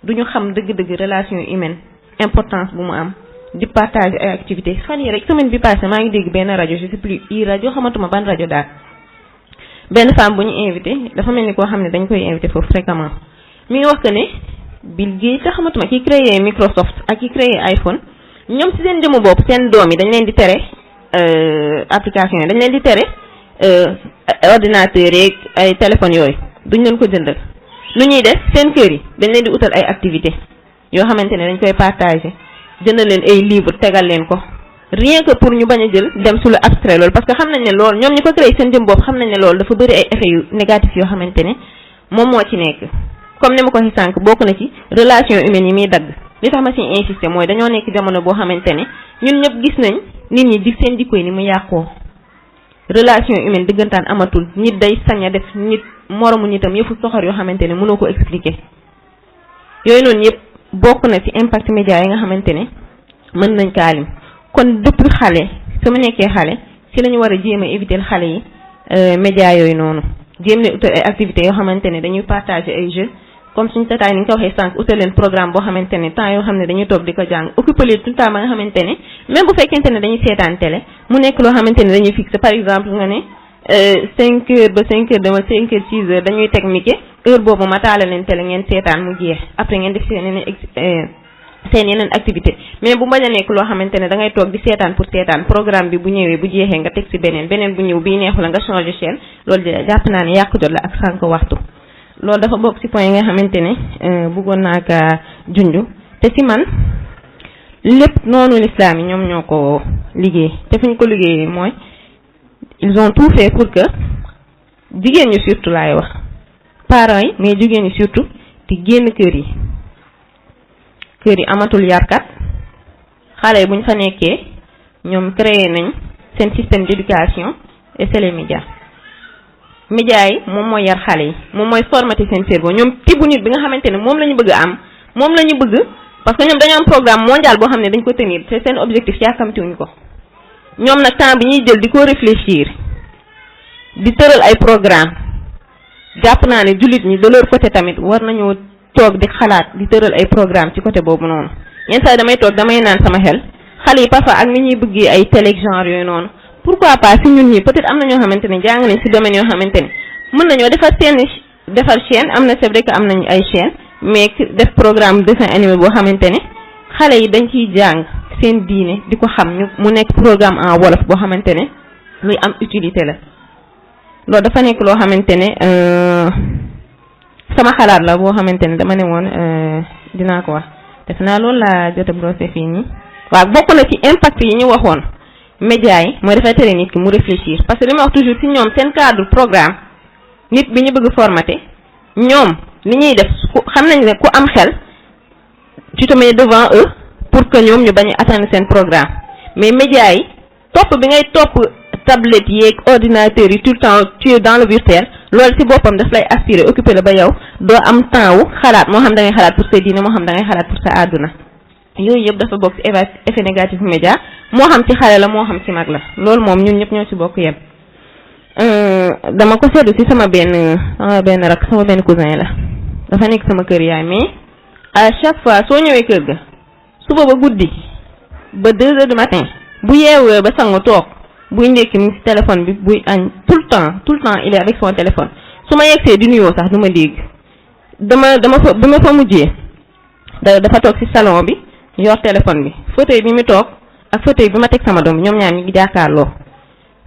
duñu xam dëgg-dëgg relation humaine importance bu mu am di partager ay activités fan yi rek semaine bi passé maa ngi dégg benn rajo je sais plus i rajo xamatuma ban rajo daal benn femme bu ñu invité dafa mel ni koo xam ne dañ koy invité foofu fréquemment mi ngi wax que ne Bill Gates te xamatuma ki créé Microsoft ak ki créé iPhone ñoom ci seen jëmu bopp seen doom yi dañ leen di tere application yi dañ leen di tere ordinateur yeeg ay téléphones yooyu duñ leen ko jëndal lu ñuy def seen kër yi dañ leen di utal ay activités yoo xamante ne dañ koy partager jëndal leen ay livres tegal leen ko rien que pour ñu bañ a jël dem su lu abstrait loolu parce que xam nañ ne loolu ñoom ñi ko créé seen jëm bopp xam nañ ne loolu dafa bëri ay effets yu négatifs yoo xamante ne moom moo ci nekk comme ni ma ko waxee sànq bokk na ci relation humaine yi muy dagg li tax ma ci insister mooy dañoo nekk jamono boo xamante ne ñun ñëpp gis nañ nit ñi di seen jikko yi ni mu yàqoo relation humaine diggantaan amatul nit day sañ a def nit moromu nitam yëfu soxor yoo xamante ne mënoo ko expliquer yooyu noonu yëpp bokk na ci impact média yi nga xamante ne mën nañ kaalim kon depuis xale su ma nekkee xale ci la ñu war a jéem a éviter xale yi média yooyu noonu jéem leen utal ay activités yoo xamante ne dañuy partager ay jeux comme suñu tataay ni nga ko waxee sànq utal leen programme boo xamante ne temps yoo xam ne dañuy toog di ko jàng occuper leen tout le temps ba nga xamante ne même bu fekkente ne dañuy seetaan télé mu nekk loo xamante ne dañuy fixé par exemple nga ne 5 heures ba 5 heures dama 5 heures 6 heures dañuy teg mike heure boobu ma taale leen télé ngeen seetaan mu jeex après ngeen def seen yeneen activité mais bu bañ a nekk loo xamante ne da ngay toog di seetaan pour seetaan programme bi bu ñëwee bu jeexee nga teg ci beneen bu ñëw bii neexu la nga changer chaîne loolu jàpp naa ne yàq jot la ak sànq waxtu loolu dafa bokk ci point yi nga xamante ne bëggoon naa ka junj te ci man lépp noonu l'islam yi ñoom ñoo ko liggéey te fu ñu ko liggéeyee mooy ils ont tout fait pour que jigéen ñi surtout laay wax parents yi mais jigéen ñi surtout di génn kër yi amatul yarkat xale yi bu ñu fa nekkee ñoom créé nañ seen système d'éducation et c'est les médias yi moom mooy yar xale yi moom mooy formater seen cerveau ñoom tibu nit bi nga xamante ne moom la ñu bëgg am moom la ñu bëgg parce que ñoom dañoo am programme mondial boo xam ne dañ ko tenir te seen objectif yàkkamtiwuñu ko ñoom nag temps bi ñuy jël di ko réfléchir di tëral ay programme jàpp naa ne jullit ñi de leur côté tamit war nañoo toog di xalaat di tëral ay programme ci côté boobu noonu yenn saa yi damay toog damay naan sama xel xale yi parfois ak ni ñuy bëggee ay télé genre yooyu noonu pourquoi pas si ñun ñi peut-être am na ñoo xamante ne jàng nañ si domaine yoo xamante ne mën nañoo defar chaîne am na c'est vrai que am nañu ay chaîne mais def programme dessin animé boo xamante ne xale yi dañ ciy jàng seen diine di ko xam ñu mu nekk programme en wolof boo xamante ne luy am utilité la loolu dafa nekk loo xamante ne sama xalaat la boo xamante ne dama ne woon dinaa ko wax def naa loolu laa jot a brosser fii nii waaw bokk na ci impact yi ñu waxoon média yi mooy dafay tere nit ki mu réfléchir parce que li ma wax toujours ci ñoom seen cadre programme nit bi ñu bëgg formater ñoom li ñuy def xam nañ ne ku am xel tu te mets devant eux pour que ñoom ñu bañ a atteindre seen programme mais média yi topp bi ngay topp tablette yeeg ordinateur yi tout le temps tu es dans le virtuel loolu ci boppam daf lay aspirer occuper la ba yow doo am temps wu xalaat moo xam da ngay xalaat pour sa diine moo xam da ngay xalaat pour sa àdduna yooyu yëpp dafa bokk ci effet négatif média moo xam ci xale la moo xam ci mag la loolu moom ñun ñëpp ñoo ci bokk yem dama ko seddu ci sama benn rak sama benn cousin la dafa nekk sama kër yaay mais à chaque fois soo ñëwee kër ga suba ba guddi ba 2 heures du matin bu yeewee ba sangu toog buy ndekki mu ngi ci téléphone bi buy añ tout le temps il est avec son téléphone su ma yegsee di nuyoo sax du ma dégg bi ma fa mujjee dafa toog ci salon bi yor téléphone bi fauteuil bi mu toog ak fauteuil bi ma teg sama doom ñoom ñaar ñu ngi jàkkaarloo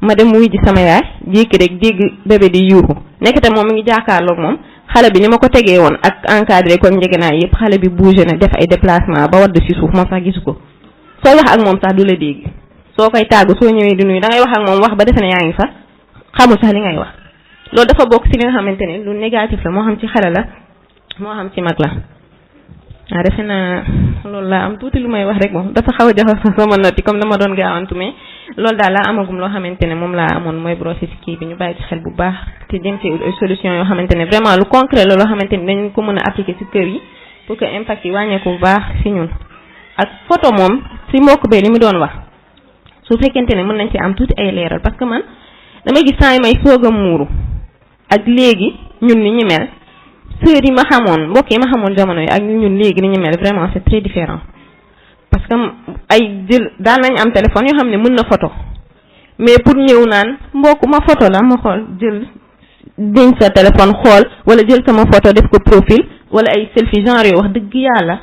ma dem wuy ji sama yaay jékki rek dégg bébé di yuuxu nekkate moom mi ngi jàkkaarloog moom xale bi ni ma ko tegee woon ak encadré comme njëgënaay yëpp xale bi bougé na def ay déplacement ba wadd ci suuf moom sax gisu ko sooy wax ak moom sax du la dégg soo koy tàggu soo ñëwee di nuyu da ngay wax ak moom wax ba defe ne yaa ngi fa xamul sax li ngay wax loolu dafa bokk ci li nga xamante ne lu négatif la moo xam ci xale la moo xam ci mag la waaw defe naa loolu laa am tuuti lu may wax rek moom dafa xaw a jaxasoo sama note comme dama doon gaawantu mais loolu daal laa amagum loo xamante ne moom laa amoon mooy brosser ci kii bi ñu bàyyi ci xel bu baax te jëm ci solution yoo xamante ne vraiment lu concret la loo xamante ne dañu ko mën a appliquer ci kër yi pour que impact yi wàññeeku bu baax ci ñun ak photo moom ci mbokk bee li mu doon wax su fekkente ne mën nañ ci am tuuti ay leeral parce que man damay gis temps yi may soog a muuru ak léegi ñun ni ñu mel sœurs yi ma xamoon mbokk yi ma xamoon jamono yi ak ñun léegi ni ñu mel vraiment c'est très différent parce que ay jël daan nañ am téléphone yoo xam ne mën na photo mais pour ñëw naan mbokk ma photo la ma xool jël deñ sa téléphone xool wala jël sama photo def ko profil wala ay selfie genre yooyu wax dëgg yàlla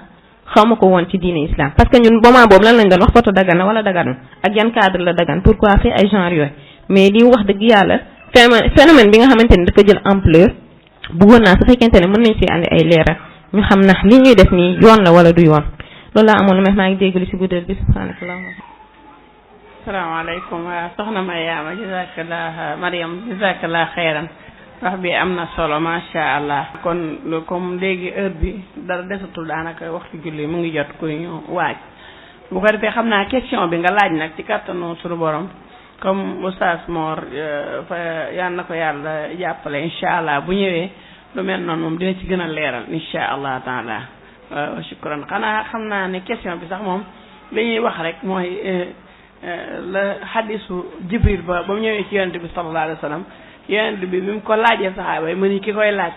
xaw ma ko woon ci diine islam parce que ñun moment boobu lan lañ doon wax photo dagan na wala dagan ak yan cadre la dagan pourquoi faire ay genre yooyu mais li wax dëgg yàlla phénomène bi nga xamante ne dafa jël ampleur bëggoon naa su fekkente ne mën nañ ci andi ay leeral ñu xam na li ñuy def nii yoon la wala du yoon loolu laa amoon lu maa ngi déglu ci guddal bi subhanakallah. salaamaaleykum soxna Mariama jazakallah Mariam jazakallah xeyran wax bi am na solo macha allah. kon comme léegi heure bi dara desatul daanaka waxtu julli mu ngi jot ku ñu waaj bu ko defee xam naa question bi nga laaj nag ci kattanu suñu borom comme oustaz Mor fa yal na ko yàlla jàppale incha allah bu ñëwee lu mel noonu moom dina ci gën a leeral incha allah taala waaw shukran xanaa xam naa ne question bi sax moom li ñuy wax rek mooy la xadisu Jibril ba mu ñëwee ci yonent bi sallallahu alayhi wa sallam yonent bi mu ko laajee saxaaba yi mu ni ki koy laaj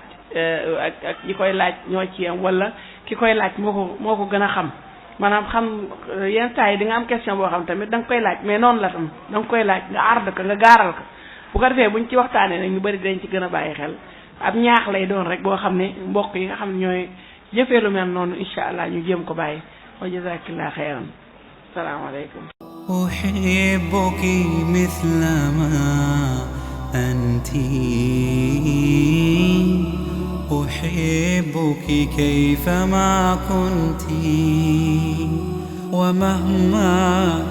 ak ñi koy laaj ñoo ci yem wala ki koy laaj moo ko gën a xam maanaam xam yenn saa yi di nga am question boo xam tamit da nga koy laaj mais noonu la tam da nga koy laaj nga ard ko nga gaaral ko bu ko defee buñ ci waxtaanee nag ñu bëri dañ ci gën a bàyyi xel ab ñaax lay doon rek boo xam ne mbokk yi nga xam ne ñooy jëfee lu mel noonu incha allah ñu jéem ko bàyyi wa jazakillah xeyran salaamaaleykum. أحبك مثلما أنت أحبك كيفما كنت ومهما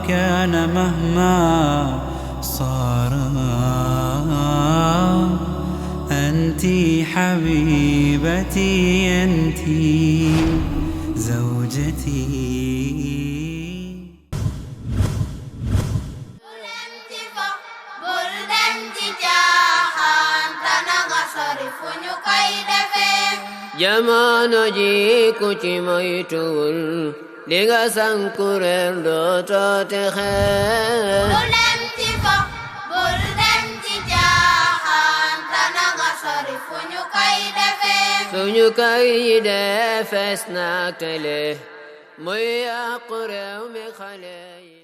كان مهما صار أنت حبيبتي أنت زوجتي jamono ji ku ci moytuwul di nga sanku reer dootoo texe bul dem ci fo bul dem ci caaxaan tana nga sori fu ñu koy defee suñu kër yi dee fees na tele muy yàqu réew mi xale yi